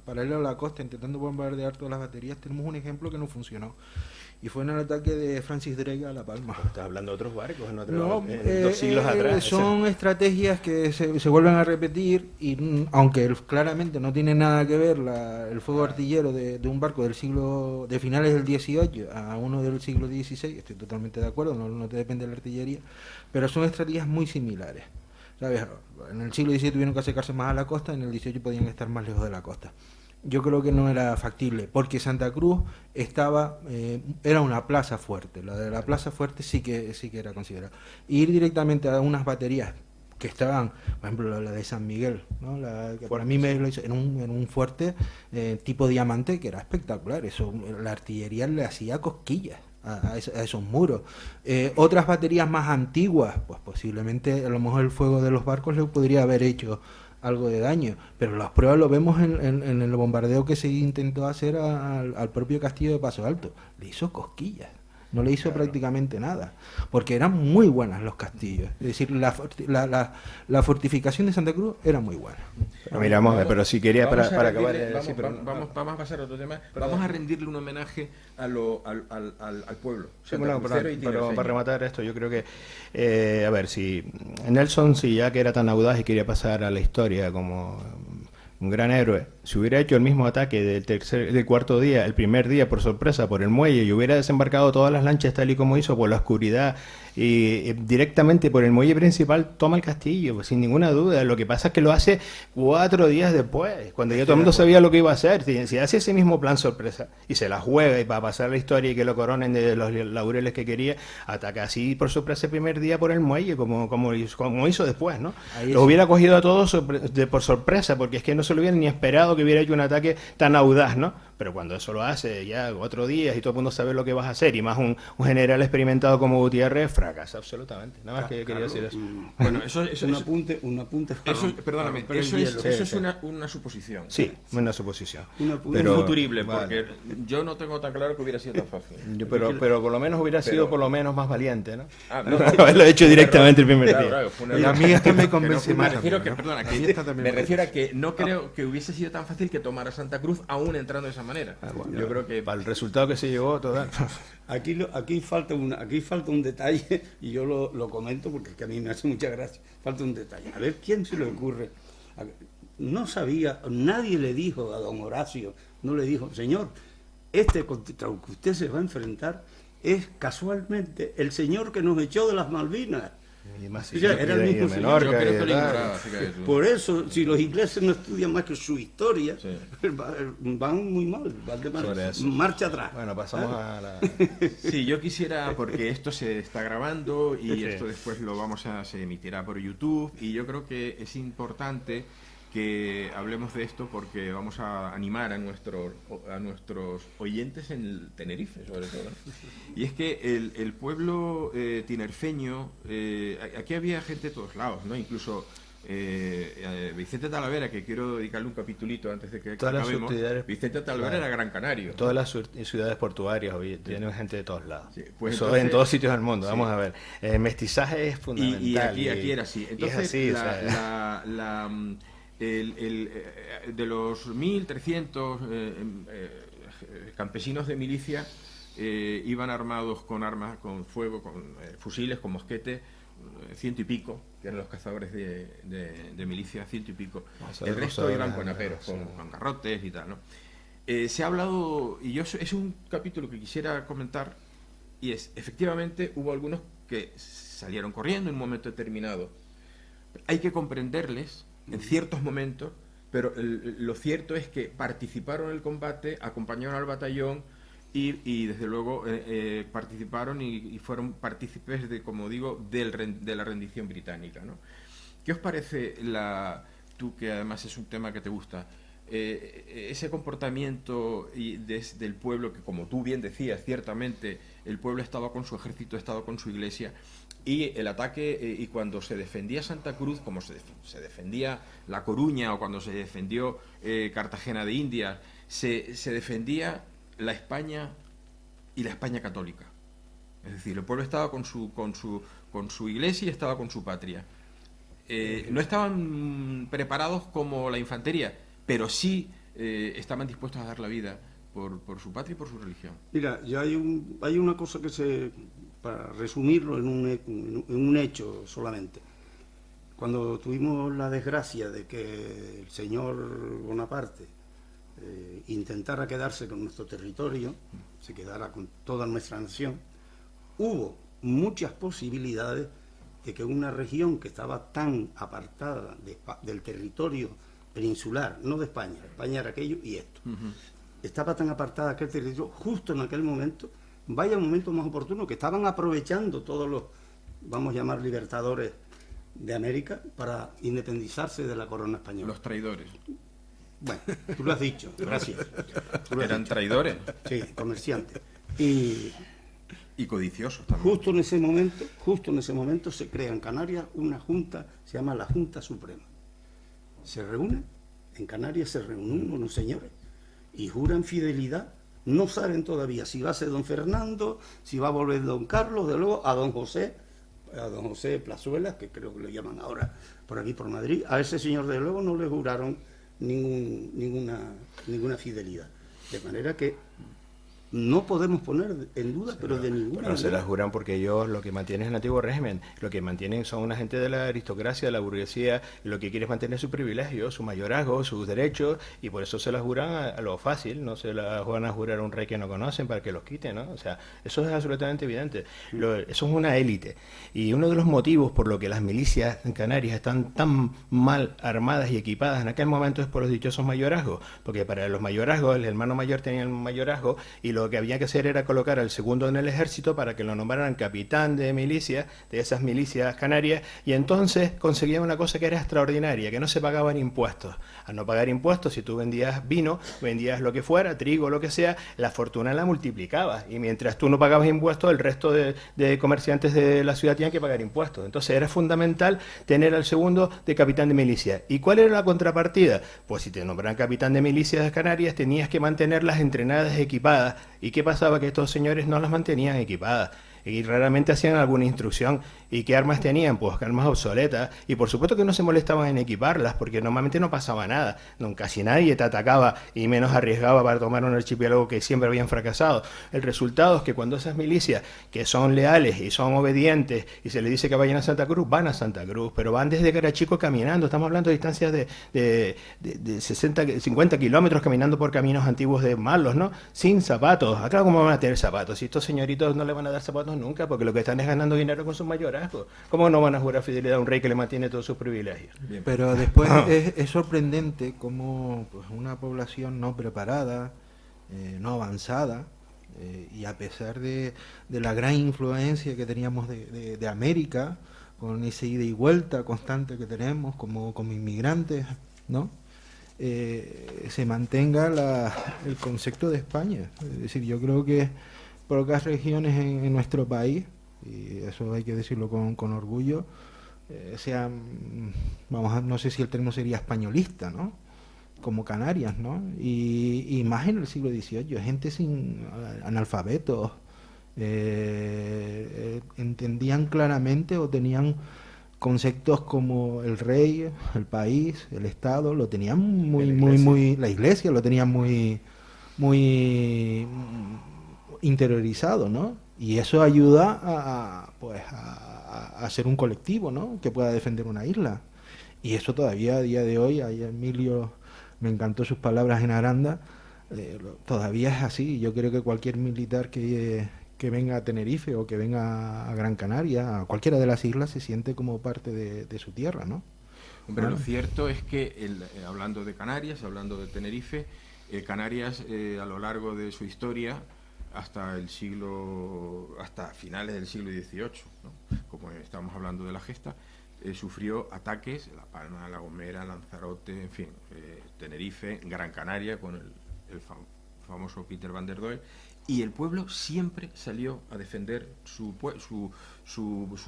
paralelo a la costa intentando bombardear todas las baterías, tenemos un ejemplo que no funcionó. Y fue en el ataque de Francis Drake a La Palma. Estás hablando de otros barcos, en 2 siglos atrás. Son estrategias que se vuelven a repetir, y aunque claramente no tiene nada que ver el fuego artillero de un barco de finales del 18 a uno del siglo XVI, estoy totalmente de acuerdo, no te depende de la artillería, pero son estrategias muy similares. ¿Sabes? En el siglo XVII tuvieron que acercarse más a la costa, en el XVIII podían estar más lejos de la costa. Yo creo que no era factible, porque Santa Cruz era una plaza fuerte. La de la plaza fuerte sí que era considerada. Ir directamente a unas baterías que estaban, por ejemplo, la de San Miguel, ¿no? Que para mí me lo hizo en un fuerte tipo diamante, que era espectacular. Eso, la artillería le hacía cosquillas a esos muros. Otras baterías más antiguas, pues posiblemente a lo mejor el fuego de los barcos le podría haber hecho algo de daño, pero las pruebas lo vemos en el bombardeo que se intentó hacer al propio castillo de Paso Alto. Le hizo cosquillas, no le hizo prácticamente nada, porque eran muy buenas los castillos. Es decir, la fortificación de Santa Cruz era muy buena. Miramos, pero si quería para acabar... Vamos a pasar a otro tema. Vamos a rendirle un homenaje al pueblo. Sí, bueno, pero para rematar esto, yo creo que, a ver, si Nelson, si ya que era tan audaz y quería pasar a la historia como un gran héroe, si hubiera hecho el mismo ataque del cuarto día, el primer día por sorpresa por el muelle, y hubiera desembarcado todas las lanchas tal y como hizo por la oscuridad y directamente por el muelle principal, toma el castillo, pues, sin ninguna duda. Lo que pasa es que lo hace 4 días después, cuando ya todo el mundo sabía lo que iba a hacer. Si hace ese mismo plan sorpresa y se la juega, y para pasar la historia y que lo coronen de los laureles que quería, ataca así por sorpresa el primer día por el muelle, como hizo después, ¿no? Lo hubiera cogido a todos por sorpresa, porque es que no se lo hubieran ni esperado que hubiera hecho un ataque tan audaz, ¿no? Pero cuando eso lo hace ya 4 días y todo el mundo sabe lo que vas a hacer, y más un general experimentado como Gutiérrez, fracasa absolutamente. Nada más que yo quería decir eso. Bueno, eso un apunte. Perdóname, eso es una suposición. Sí, una suposición. Pero futurible, porque yo no tengo tan claro que hubiera sido tan fácil. Pero por lo menos hubiera sido por lo menos más valiente, ¿no? Haberlo hecho directamente el primer día. Y a mí esto me convence más. Me refiero a que no creo que hubiese sido tan fácil que tomara Santa Cruz aún entrando de esa manera. Yo creo que para el resultado que se llegó, total. Aquí falta un detalle, y yo lo comento porque es que a mí me hace mucha gracia. Falta un detalle. A ver, ¿quién se le ocurre? No sabía, nadie le dijo a don Horacio, no le dijo, señor, contra el que usted se va a enfrentar es casualmente el señor que nos echó de las Malvinas. Y más Ya, era el mismo señor. Yo creo que lo ignoraba, fíjate tú. Por eso, si los ingleses no estudian más que su historia, Sí. van muy mal, van de Sobre eso. marcha atrás. Bueno, pasamos a la... Sí, yo quisiera, porque esto se está grabando y esto después lo se emitirá por YouTube, y yo creo que es importante que hablemos de esto porque vamos a animar a nuestros oyentes en el Tenerife, sobre todo, ¿no? Y es que el pueblo tinerfeño, aquí había gente de todos lados, ¿no? Incluso Vicente Talavera, que quiero dedicarle un capitulito antes de que Todas las acabemos. subsidiarias- Vicente Talavera Claro. era gran canario. Todas las ciudades portuarias hoy tienen gente de todos lados. Sí, pues Eso entonces- en todos sitios del mundo. Sí. El mestizaje es mestizaje es fundamental. Y aquí era así. Entonces, y es así, o sea, de los 1.300 campesinos de milicia iban armados con armas, con fuego, con fusiles, con mosquetes, 100 y pico, que eran los cazadores de milicia, 100 y pico. Vamos a El ver, resto vamos a iban ver, con aperos, sí. con garrotes y tal, ¿no? Se ha hablado, y yo es un capítulo que quisiera comentar, y es, efectivamente, hubo algunos que salieron corriendo en un momento determinado. Hay que comprenderles en ciertos momentos, pero lo cierto es que participaron en el combate, acompañaron al batallón y desde luego participaron y fueron partícipes de, como digo, de la rendición británica, ¿no? ¿Qué os parece, tú que además es un tema que te gusta, ese comportamiento del pueblo, que como tú bien decías, ciertamente el pueblo estaba con su ejército, estaba con su iglesia, y el ataque, y cuando se defendía Santa Cruz, como se defendía La Coruña, o cuando se defendió Cartagena de Indias, se defendía la España y la España católica. Es decir, el pueblo estaba con su iglesia y estaba con su patria. No estaban preparados como la infantería, pero sí estaban dispuestos a dar la vida por su patria y por su religión. Mira, ya hay una cosa para resumirlo en un hecho solamente. Cuando tuvimos la desgracia de que el señor Bonaparte intentara quedarse con nuestro territorio, se quedara con toda nuestra nación, hubo muchas posibilidades de que una región que estaba tan apartada del territorio peninsular, no de España, España era aquello y esto, estaba tan apartada aquel territorio, justo en aquel momento, vaya un momento más oportuno, que estaban aprovechando todos los, vamos a llamar, libertadores de América para independizarse de la corona española. Los traidores. Bueno, tú lo has dicho, gracias. Tú lo has Eran dicho. traidores Sí, comerciantes. Y y codiciosos también. justo en ese momento se crea en Canarias una junta, se llama la Junta Suprema. Se reúnen, en Canarias se reúnen unos señores y juran fidelidad. No saben todavía si va a ser don Fernando, si va a volver don Carlos, de luego a don José Plazuelas, que creo que lo llaman ahora por aquí por Madrid. A ese señor de luego no le juraron ninguna fidelidad. De manera que no podemos poner en duda, pero de ninguna Pero se manera. las juran porque ellos lo que mantienen es el antiguo régimen, lo que mantienen son una gente de la aristocracia, de la burguesía, y lo que quieren es mantener su privilegio, su mayorazgo, sus derechos, y por eso se las juran a lo fácil, no se las van a jurar a un rey que no conocen para que los quite, ¿no? O sea, eso es absolutamente evidente. Eso es una élite. Y uno de los motivos por lo que las milicias en Canarias están tan mal armadas y equipadas en aquel momento es por los dichosos mayorazgos, porque para los mayorazgos el hermano mayor tenía el mayorazgo y lo que había que hacer era colocar al segundo en el ejército para que lo nombraran capitán de milicia, de esas milicias canarias, y entonces conseguían una cosa que era extraordinaria, que no se pagaban impuestos. Al no pagar impuestos, si tú vendías vino, vendías lo que fuera, trigo, lo que sea, la fortuna la multiplicabas, y mientras tú no pagabas impuestos, el resto de comerciantes de la ciudad tenían que pagar impuestos. Entonces era fundamental tener al segundo de capitán de milicia. ¿Y cuál era la contrapartida? Pues si te nombraban capitán de milicias de Canarias, tenías que mantenerlas entrenadas, equipadas. ¿Y qué pasaba? Que estos señores no las mantenían equipadas y raramente hacían alguna instrucción. ¿Y qué armas tenían? Pues armas obsoletas. Y por supuesto que no se molestaban en equiparlas, porque normalmente no pasaba nada. No, casi nadie te atacaba y menos arriesgaba para tomar un archipiélago que siempre habían fracasado. El resultado es que cuando esas milicias, que son leales y son obedientes, y se les dice que vayan a Santa Cruz, van a Santa Cruz, pero van desde Carachico caminando. Estamos hablando de distancias de 50 kilómetros caminando por caminos antiguos de malos, ¿no? Sin zapatos. Acá, ¿cómo van a tener zapatos? Si estos señoritos no le van a dar zapatos nunca, porque lo que están es ganando dinero con sus mayorazgos. ¿Cómo no van a jurar fidelidad a un rey que le mantiene todos sus privilegios? Bien. Pero después es sorprendente cómo pues, una población no preparada, no avanzada, y a pesar de la gran influencia que teníamos de América, con ese ida y vuelta constante que tenemos como inmigrantes, ¿no? Se mantenga el concepto de España. Es decir, yo creo que pocas regiones en nuestro país, y eso hay que decirlo con orgullo, sean, no sé si el término sería españolista, ¿no? Como Canarias, ¿no? Y más en el siglo XVIII, gente sin analfabetos, entendían claramente o tenían conceptos como el rey, el país, el Estado, lo tenían muy, la iglesia lo tenían muy interiorizado, ¿no? Y eso ayuda a ser un colectivo, ¿no? Que pueda defender una isla. Y eso todavía a día de hoy, ahí Emilio me encantó sus palabras en Aranda, todavía es así. Yo creo que cualquier militar que venga a Tenerife o que venga a Gran Canaria, a cualquiera de las islas, se siente como parte de su tierra, ¿no? Hombre, Bueno. lo cierto es que, hablando de Canarias, hablando de Tenerife, Canarias a lo largo de su historia, hasta finales del siglo XVIII, ¿no? Como estamos hablando de la gesta, sufrió ataques, La Palma, La Gomera, Lanzarote, en fin, Tenerife, Gran Canaria, con el famoso Peter van der Doel, y el pueblo siempre salió a defender su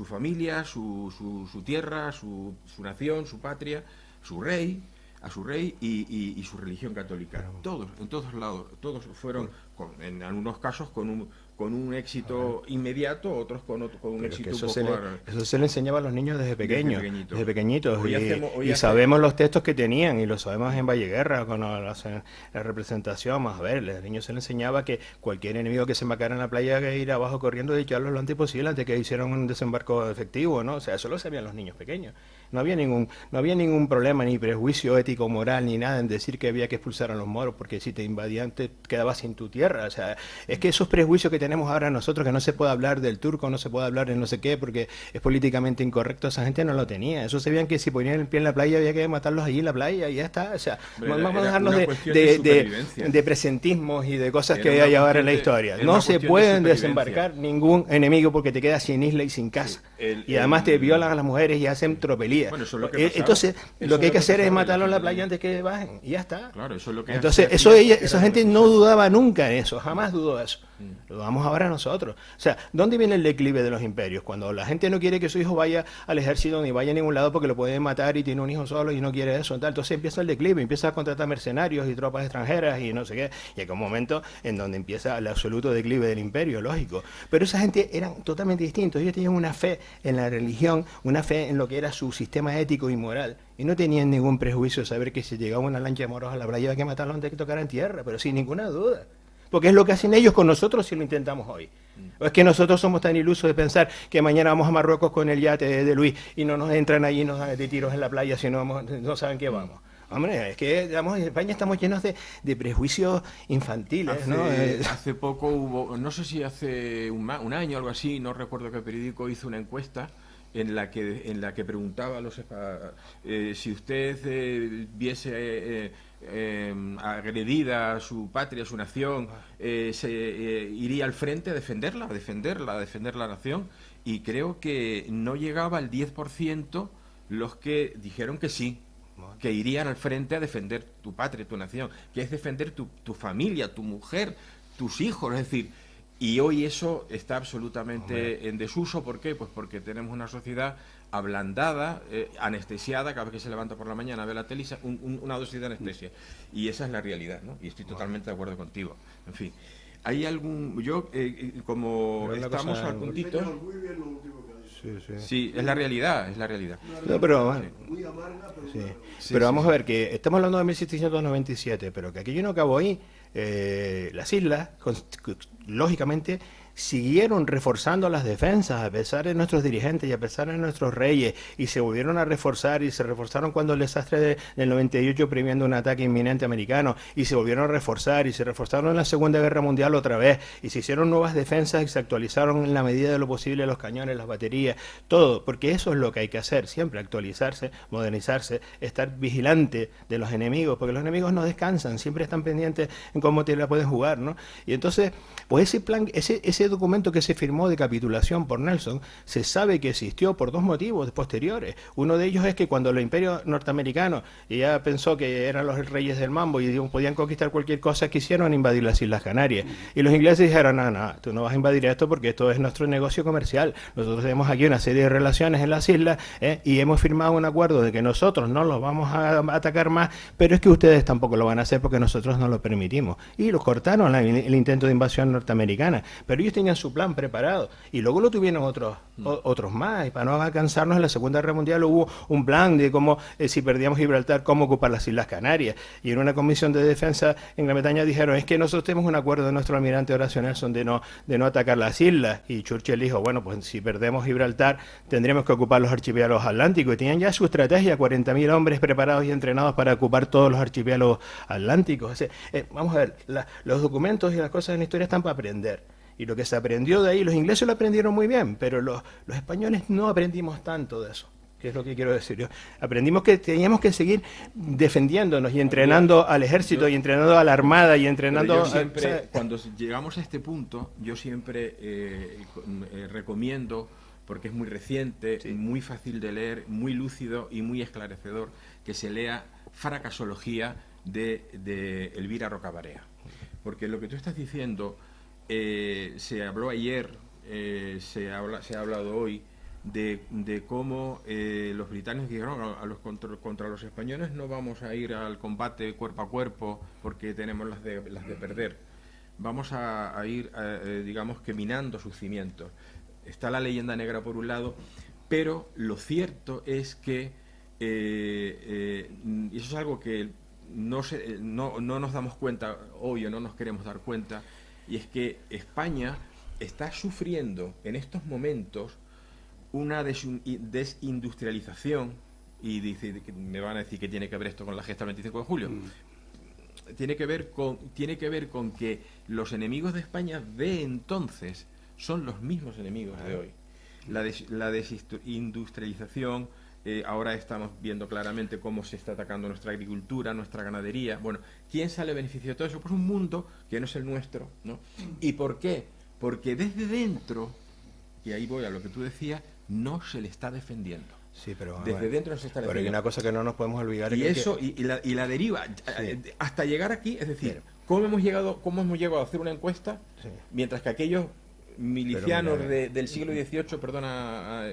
familia, su tierra, su nación, su patria, a su rey y su religión católica. Todos, en todos lados, todos fueron, en algunos casos, con un éxito inmediato, otros con un éxito un poco... Eso se le enseñaba a los niños desde pequeñitos. Hoy sabemos los textos que tenían, y lo sabemos en Valleguerra, cuando hacen la representación. Más a ver, a los niños se les enseñaba que cualquier enemigo que se embarcara en la playa, que ir abajo corriendo y echarlo lo antes posible, antes que hicieran un desembarco efectivo, ¿no? O sea, eso lo sabían los niños pequeños. No había ningún problema, ni prejuicio ético, moral, ni nada en decir que había que expulsar a los moros, porque si te invadían te quedabas sin tu tierra. O sea, es que esos prejuicios que tenemos ahora nosotros, que no se puede hablar del turco, no se puede hablar de no sé qué, porque es políticamente incorrecto, esa gente no lo tenía. Eso sabían que si ponían el pie en la playa había que matarlos allí en la playa y ya está. O sea, vamos a dejarnos de presentismos y de cosas que hay ahora en la historia. No se pueden desembarcar ningún enemigo porque te quedas sin isla y sin casa. Y además te violan a las mujeres y hacen tropelías. Bueno, eso es lo que entonces, lo que hay que hacer es matarlos en la playa antes que bajen y ya está. Claro, eso es lo que entonces, esa gente no dudaba nunca en eso, jamás dudó eso. Lo dudamos ahora nosotros. O sea, ¿dónde viene el declive de los imperios? Cuando la gente no quiere que su hijo vaya al ejército ni vaya a ningún lado porque lo pueden matar y tiene un hijo solo y no quiere eso. Entonces empieza el declive, empieza a contratar mercenarios y tropas extranjeras y no sé qué. Y hay un momento en donde empieza el absoluto declive del imperio, lógico. Pero esa gente eran totalmente distintos. Ellos tenían una fe en la religión, una fe en lo que era su sistema ético y moral. Y no tenían ningún prejuicio de saber que si llegaba una lancha de moros a la playa había que matarlo antes de que tocaran tierra, pero sin ninguna duda. Porque es lo que hacen ellos con nosotros si lo intentamos hoy. ¿O es que nosotros somos tan ilusos de pensar que mañana vamos a Marruecos con el yate de Luis y no nos entran allí y nos dan de tiros en la playa si no saben qué vamos? Hombre, es que digamos, en España estamos llenos de prejuicios infantiles, ¿no? Hace poco hubo, no sé si hace un año o algo así, no recuerdo qué periódico hizo una encuesta en la que preguntaba a los si usted viese agredida a su patria, a su nación, iría al frente a defenderla, a defender la nación, y creo que no llegaba al 10% los que dijeron que sí, que irían al frente a defender tu patria, tu nación, que es defender tu familia, tu mujer, tus hijos, es decir. Y hoy eso está absolutamente en desuso. ¿Por qué? Pues porque tenemos una sociedad ablandada, anestesiada, cada vez que se levanta por la mañana, ve la tele, una dosis de anestesia. Y esa es la realidad, ¿no? Y estoy totalmente de acuerdo contigo. En fin, hay algún... como estamos al puntito... Sí, es la realidad, es la realidad. No, pero, bueno, Muy amarga, pero sí. Sí, Pero sí, vamos sí. a ver que estamos hablando de 1797, pero que aquello no acabó ahí. Las islas, lógicamente, siguieron reforzando las defensas a pesar de nuestros dirigentes y a pesar de nuestros reyes, y se volvieron a reforzar y se reforzaron cuando el desastre del 98 previendo un ataque inminente americano, y se volvieron a reforzar y se reforzaron en la Segunda Guerra Mundial otra vez, y se hicieron nuevas defensas y se actualizaron en la medida de lo posible los cañones, las baterías, todo, porque eso es lo que hay que hacer siempre, actualizarse, modernizarse, estar vigilante de los enemigos, porque los enemigos no descansan, siempre están pendientes en cómo te la pueden jugar, ¿no? Y entonces, pues ese plan, ese documento que se firmó de capitulación por Nelson, se sabe que existió por dos motivos posteriores. Uno de ellos es que cuando los imperios norteamericanos ya pensó que eran los reyes del mambo y podían conquistar cualquier cosa, quisieron invadir las Islas Canarias. Y los ingleses dijeron, no, tú no vas a invadir esto porque esto es nuestro negocio comercial. Nosotros tenemos aquí una serie de relaciones en las islas, y hemos firmado un acuerdo de que nosotros no los vamos a atacar más, pero es que ustedes tampoco lo van a hacer porque nosotros no lo permitimos. Y los cortaron el intento de invasión norteamericana. Pero ellos tenían su plan preparado y luego lo tuvieron otros más, y para no alcanzarnos en la Segunda Guerra Mundial hubo un plan de cómo, si perdíamos Gibraltar, cómo ocupar las Islas Canarias, y en una comisión de defensa en Gran Bretaña dijeron, es que nosotros tenemos un acuerdo de nuestro almirante Horacio Nelson de no atacar las islas, y Churchill dijo, bueno, pues si perdemos Gibraltar tendremos que ocupar los archipiélagos atlánticos, y tenían ya su estrategia, 40.000 hombres preparados y entrenados para ocupar todos los archipiélagos atlánticos. O sea, vamos a ver, los documentos y las cosas en la historia están para aprender. Y lo que se aprendió de ahí, los ingleses lo aprendieron muy bien, pero los españoles no aprendimos tanto de eso, que es lo que quiero decir yo. Aprendimos que teníamos que seguir defendiendo y entrenando al ejército, y entrenando a la armada, y entrenando... Pero yo siempre, cuando llegamos a este punto, yo siempre recomiendo, porque es muy reciente, Sí. muy fácil de leer, muy lúcido y muy esclarecedor, que se lea Fracasología de Elvira Rocabarea. Porque lo que tú estás diciendo... se habló ayer, se ha hablado hoy de cómo los británicos dijeron contra los españoles no vamos a ir al combate cuerpo a cuerpo porque tenemos las de perder, vamos a ir digamos que minando sus cimientos. Está la leyenda negra por un lado, pero lo cierto es que y eso es algo que no nos damos cuenta hoy, o no nos queremos dar cuenta, y es que España está sufriendo en estos momentos una desindustrialización, y me van a decir que tiene que ver esto con la gesta del 25 de julio. Tiene que ver con que los enemigos de España de entonces son los mismos enemigos de hoy. La desindustrialización, ahora estamos viendo claramente cómo se está atacando nuestra agricultura, nuestra ganadería. Bueno, ¿quién sale beneficio de todo eso? Pues un mundo que no es el nuestro, ¿no? ¿Y por qué? Porque desde dentro, y ahí voy a lo que tú decías, no se le está defendiendo. Sí, pero Desde dentro no se está pero hay defendiendo. una cosa que no nos podemos olvidar. Y es que- eso, y la deriva, Sí. hasta llegar aquí, es decir, Mira. ¿cómo hemos llegado a hacer una encuesta? Sí. Mientras que aquellos milicianos Pero mira, del siglo XVIII, perdona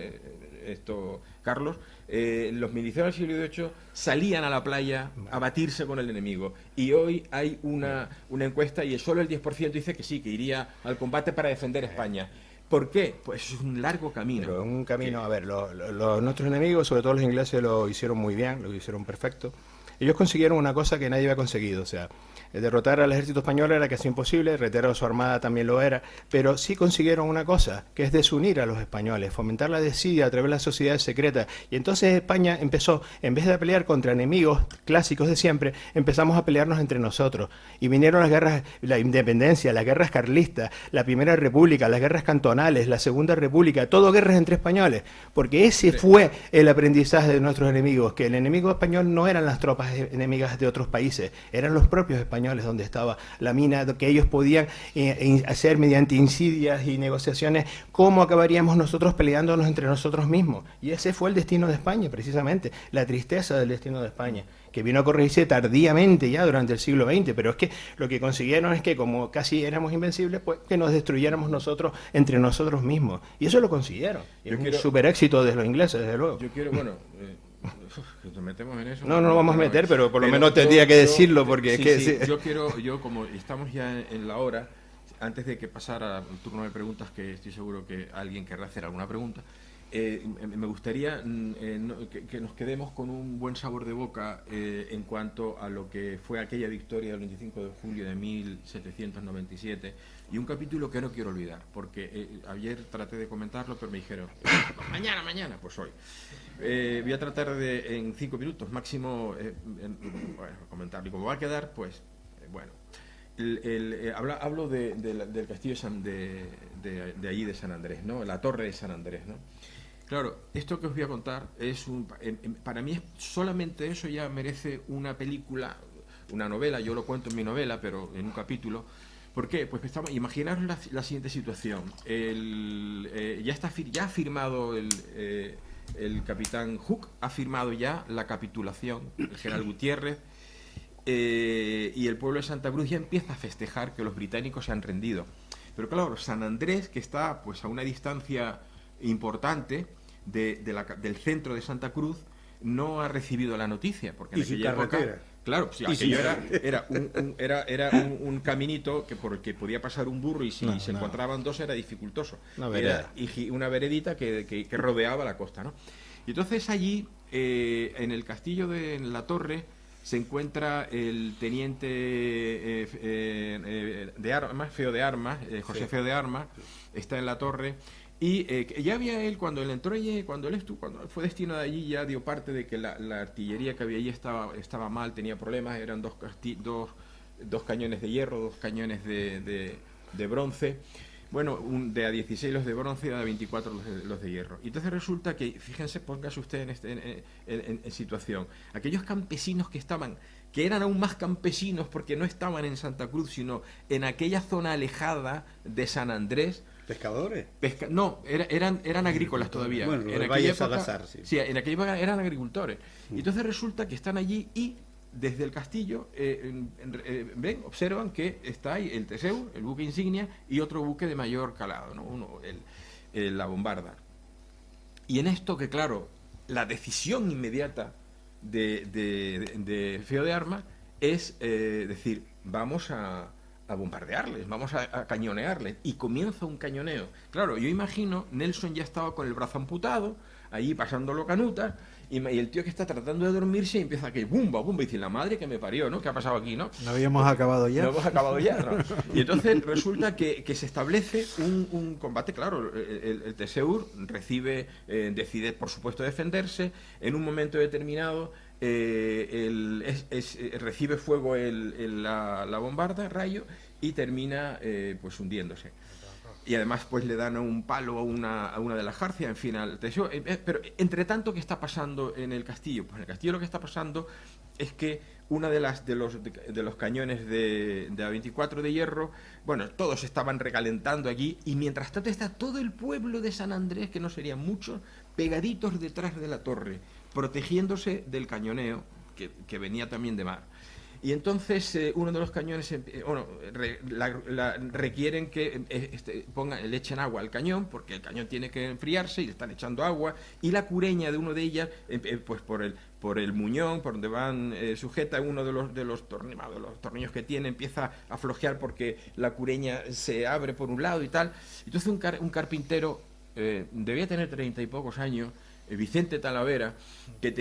Carlos, los milicianos del siglo XVIII salían a la playa a batirse con el enemigo. Y hoy hay una encuesta y solo el 10% dice que sí, que iría al combate para defender España. ¿Por qué? Pues es un largo camino. Pero un camino, a ver, nuestros enemigos, sobre todo los ingleses, lo hicieron muy bien, lo hicieron perfecto. Ellos consiguieron una cosa que nadie había conseguido, o sea, derrotar al ejército español era casi imposible, retirar a su armada también lo era, pero sí consiguieron una cosa, que es desunir a los españoles, fomentar la desidia a través de las sociedades secretas. Y entonces España empezó, en vez de pelear contra enemigos clásicos de siempre, empezamos a pelearnos entre nosotros. Y vinieron las guerras, la independencia, las guerras carlistas, la Primera República, las guerras cantonales, la Segunda República, todo guerras entre españoles, porque ese fue el aprendizaje de nuestros enemigos, que el enemigo español no eran las tropas enemigas de otros países, eran los propios españoles donde estaba la mina, que ellos podían hacer mediante insidias y negociaciones cómo acabaríamos nosotros peleándonos entre nosotros mismos. Y ese fue el destino de España, precisamente, la tristeza del destino de España, que vino a corregirse tardíamente ya durante el siglo XX, pero es que lo que consiguieron es que como casi éramos invencibles, pues que nos destruyéramos nosotros entre nosotros mismos. Y eso lo consiguieron. Y es un super éxito de los ingleses, desde luego. Yo quiero, bueno... que nos metemos en eso. No nos vamos a meter, pero por lo menos tendría que decirlo, porque sí, es que... sí, sí. yo como estamos ya en la hora, antes de que pasara el turno de preguntas, que estoy seguro que alguien querrá hacer alguna pregunta, me gustaría que nos quedemos con un buen sabor de boca en cuanto a lo que fue aquella victoria del 25 de julio de 1797, y un capítulo que no quiero olvidar, porque ayer traté de comentarlo, pero me dijeron, mañana, pues hoy. Voy a tratar de, en 5 minutos máximo, comentarlo, y como va a quedar, pues, bueno. Hablo del castillo de allí de San Andrés, ¿no? La torre de San Andrés, ¿no? Claro, esto que os voy a contar es para mí solamente eso ya merece una película, una novela. Yo lo cuento en mi novela, pero en un capítulo. ¿Por qué? Pues imaginaros la siguiente situación. Ya ha firmado el capitán Hook, ha firmado ya la capitulación, el general Gutiérrez. Y el pueblo de Santa Cruz ya empieza a festejar que los británicos se han rendido. Pero claro, San Andrés, que está pues a una distancia importante del centro de Santa Cruz, no ha recibido la noticia, porque en aquella época, claro, sí, aquello era un caminito por el que podía pasar un burro, y si se encontraban dos era dificultoso. Una veredita que rodeaba la costa, ¿no? Y entonces allí, en el castillo de la torre, se encuentra el teniente de armas, Feo de Armas, José Feo de Armas, está en la torre, y ya había él, cuando él entró allí, cuando él fue destinado allí, ya dio parte de que la artillería que había allí estaba mal, tenía problemas, eran dos cañones de hierro, 2 cañones de bronce. Bueno, de a 16 los de bronce y a 24 los de hierro. Y entonces resulta que, fíjense, póngase usted en situación. Aquellos campesinos que eran aún más campesinos porque no estaban en Santa Cruz, sino en aquella zona alejada de San Andrés. ¿Pescadores? No, eran agrícolas todavía. Bueno, en aquella época, Salazar, sí. Sí, en aquella época eran agricultores. Y entonces resulta que están allí y desde el castillo observan que está ahí el Teseo, el buque insignia, y otro buque de mayor calado, ¿no? La bombarda. Y en esto que, claro, la decisión inmediata de Feo de Armas es decir, vamos a bombardearles, vamos a cañonearles, y comienza un cañoneo. Claro, yo imagino, Nelson ya estaba con el brazo amputado, allí pasándolo canutas, y el tío que está tratando de dormirse y empieza que bumba, y dice, la madre que me parió, ¿no? ¿Qué ha pasado aquí, no? No habíamos acabado ya. No hemos acabado ya, ¿no? Y entonces resulta que se establece un combate, claro, el Teseur decide, por supuesto, defenderse. En un momento determinado recibe fuego la bombarda, rayo, y termina pues hundiéndose. Y además pues le dan un palo a una de las jarcias, en fin, al Teseo. Pero entre tanto, ¿qué está pasando en el castillo? Pues en el castillo lo que está pasando es que una de los cañones de A24 de hierro, bueno, todos estaban recalentando allí, y mientras tanto está todo el pueblo de San Andrés, que no serían muchos, pegaditos detrás de la torre, protegiéndose del cañoneo que venía también de mar. Y entonces uno de los cañones requieren que le echen agua al cañón, porque el cañón tiene que enfriarse, y le están echando agua, y la cureña de uno de ellas, pues por el muñón, por donde van sujeta, uno de los tornillos que tiene, empieza a flojear porque la cureña se abre por un lado y tal. Entonces un carpintero, debía tener 30 y pocos años, Vicente Talavera, que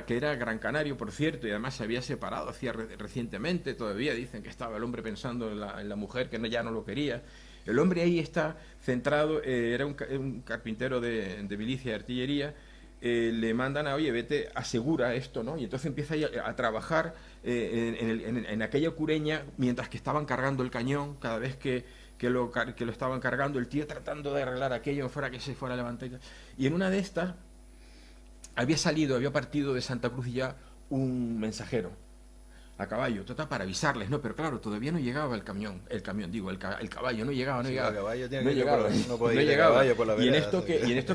era gran canario, por cierto, y además se había separado recientemente, todavía dicen que estaba el hombre pensando en la mujer, que ya no lo quería. El hombre ahí está centrado, era un carpintero de milicia, de artillería. Le mandan oye, vete, asegura esto, ¿no? Y entonces empieza a trabajar en aquella cureña, mientras que estaban cargando el cañón, cada vez que lo estaban cargando, el tío tratando de arreglar aquello, fuera que se fuera a levantar. Y en una de estas había partido de Santa Cruz ya un mensajero a caballo, para avisarles, ¿no? Pero claro, todavía no llegaba el caballo no llegaba. Y en esto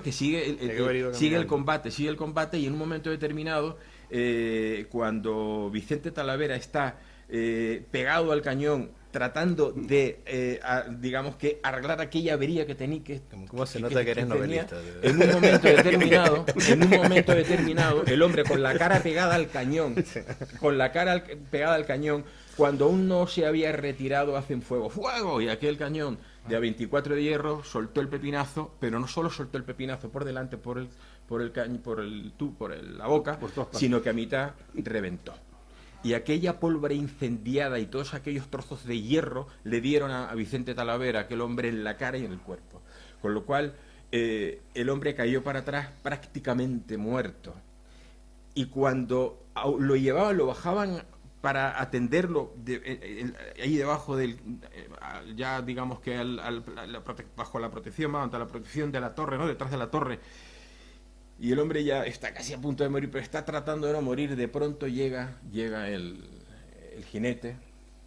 que sigue el combate, y en un momento determinado cuando Vicente Talavera está pegado al cañón tratando de, digamos, que arreglar aquella avería que tenía. ¿Cómo se nota que eres novelista? En un momento determinado, el hombre con la cara pegada al cañón, pegada al cañón, cuando aún no se había retirado, hacen fuego, ¡fuego! Y aquel cañón de A24 de hierro soltó el pepinazo, pero no solo soltó el pepinazo por delante, por la boca, sino que a mitad reventó. Y aquella pólvora incendiada y todos aquellos trozos de hierro le dieron a Vicente Talavera, aquel hombre, en la cara y en el cuerpo. Con lo cual, el hombre cayó para atrás prácticamente muerto. Y cuando lo llevaban, lo bajaban para atenderlo ahí debajo del, ya digamos que bajo la protección, ante la protección de la torre, ¿no? Detrás de la torre. Y el hombre ya está casi a punto de morir, pero está tratando de no morir. De pronto llega el jinete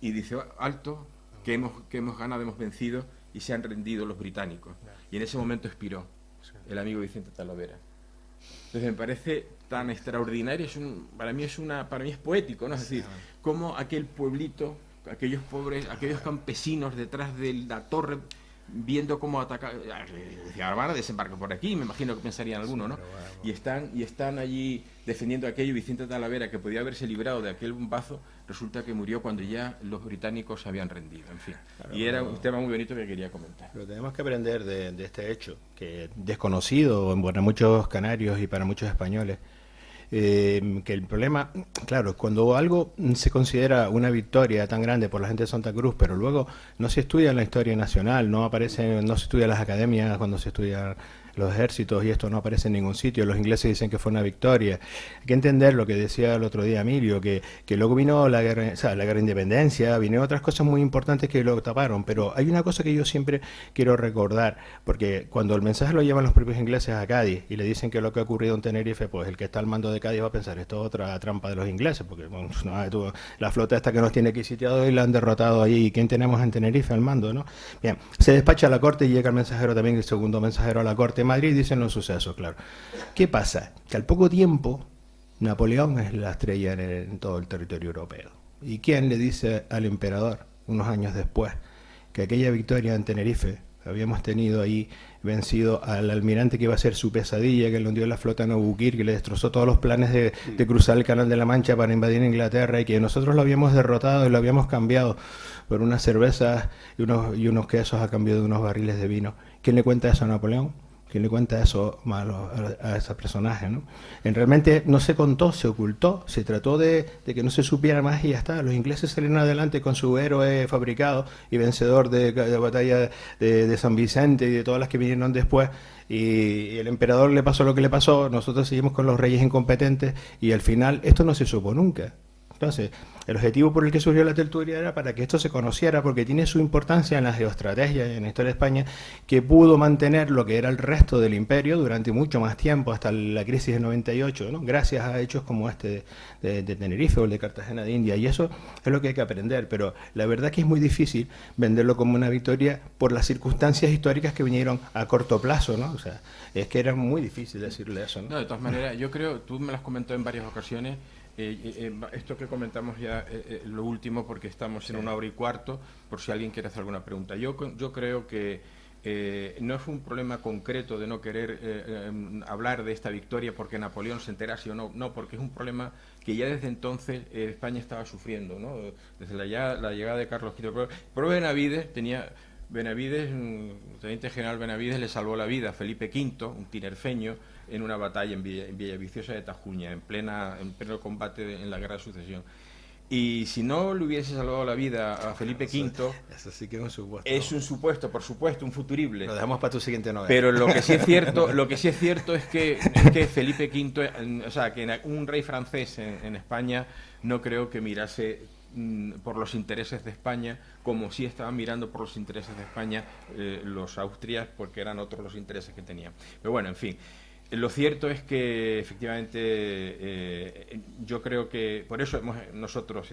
y dice: alto, que hemos ganado, hemos vencido, y se han rendido los británicos. Y en ese momento expiró el amigo Vicente Talavera. Entonces me parece tan extraordinario, para mí es poético, ¿no? Es decir, cómo aquel pueblito, aquellos pobres, aquellos campesinos detrás de la torre, viendo cómo atacar, decía, van a desembarcar por aquí, me imagino que pensarían algunos, ¿no? Y están allí defendiendo aquello. Vicente Talavera, que podía haberse librado de aquel bombazo, resulta que murió cuando ya los británicos se habían rendido, en fin. Claro, y era un tema muy bonito que quería comentar. Pero tenemos que aprender de este hecho, que es desconocido para muchos canarios y para muchos españoles. Que el problema, claro, cuando algo se considera una victoria tan grande por la gente de Santa Cruz, pero luego no se estudia en la historia nacional, no se estudia en las academias cuando se estudian los ejércitos, y esto no aparece en ningún sitio. Los ingleses dicen que fue una victoria. Hay que entender lo que decía el otro día Emilio, que luego vino la guerra de independencia, vinieron otras cosas muy importantes que lo taparon, pero hay una cosa que yo siempre quiero recordar, porque cuando el mensaje lo llevan los propios ingleses a Cádiz y le dicen que lo que ha ocurrido en Tenerife, pues el que está al mando de Cádiz va a pensar, esto es otra trampa de los ingleses, porque bueno, la flota esta que nos tiene aquí sitiados y la han derrotado allí, ¿y quién tenemos en Tenerife al mando, no? Bien, se despacha a la corte y llega el mensajero también, el segundo mensajero a la corte de Madrid, dicen los sucesos, claro. ¿Qué pasa? Que al poco tiempo Napoleón es la estrella en todo el territorio europeo. ¿Y quién le dice al emperador, unos años después, que aquella victoria en Tenerife, habíamos tenido ahí vencido al almirante que iba a ser su pesadilla, que le hundió la flota en Abukir, que le destrozó todos los planes de cruzar el Canal de la Mancha para invadir Inglaterra, y que nosotros lo habíamos derrotado y lo habíamos cambiado por unas cervezas y unos quesos a cambio de unos barriles de vino? ¿Quién le cuenta eso a Napoleón? ¿Quién le cuenta eso a ese personaje, ¿no? Realmente no se contó, se ocultó, se trató de que no se supiera más y ya está. Los ingleses salieron adelante con su héroe fabricado y vencedor de la batalla de San Vicente y de todas las que vinieron después, y el emperador le pasó lo que le pasó, nosotros seguimos con los reyes incompetentes, y al final esto no se supo nunca. Entonces, el objetivo por el que surgió la tertulia era para que esto se conociera, porque tiene su importancia en la geoestrategia y en la historia de España, que pudo mantener lo que era el resto del imperio durante mucho más tiempo, hasta la crisis de 98, ¿no? Gracias a hechos como este de Tenerife o el de Cartagena de India, y eso es lo que hay que aprender. Pero la verdad es que es muy difícil venderlo como una victoria por las circunstancias históricas que vinieron a corto plazo, ¿no? O sea, es que era muy difícil decirle eso, ¿no? No, de todas maneras, yo creo, tú me lo has comentado en varias ocasiones. Esto que comentamos ya, lo último, porque estamos en 1 hora y cuarto, por si alguien quiere hacer alguna pregunta. Yo creo que no es un problema concreto de no querer hablar de esta victoria porque Napoleón se enterase o no, porque es un problema que ya desde entonces España estaba sufriendo, ¿no? Desde la llegada de Carlos V. Pero el teniente general Benavides le salvó la vida a Felipe V, un tinerfeño, en una batalla en Villaviciosa de Tajuña, en pleno combate en la Guerra de Sucesión. Y si no le hubiese salvado la vida a Felipe V... Eso sí que es un supuesto. Es un supuesto, por supuesto, un futurible. Lo dejamos para tu siguiente novela. Pero lo que sí es cierto es que Felipe V, o sea, que un rey francés en España, no creo que mirase por los intereses de España, como sí estaban mirando por los intereses de España los austrias, porque eran otros los intereses que tenían. Pero bueno, en fin. Lo cierto es que efectivamente yo creo que por eso nosotros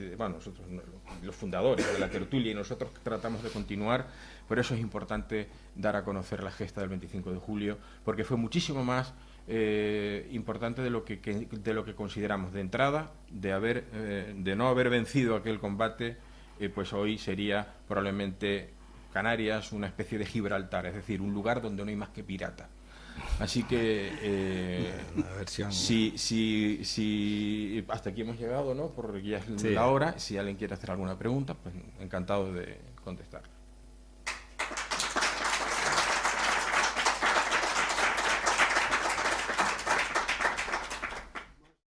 los fundadores de la tertulia y nosotros tratamos de continuar. Por eso es importante dar a conocer la gesta del 25 de julio, porque fue muchísimo más importante de lo que consideramos. De entrada, de no haber vencido aquel combate, pues hoy sería probablemente Canarias una especie de Gibraltar, es decir, un lugar donde no hay más que pirata. Así que si hasta aquí hemos llegado, ¿no? Porque ya es la hora. Si alguien quiere hacer alguna pregunta, pues encantado de contestar.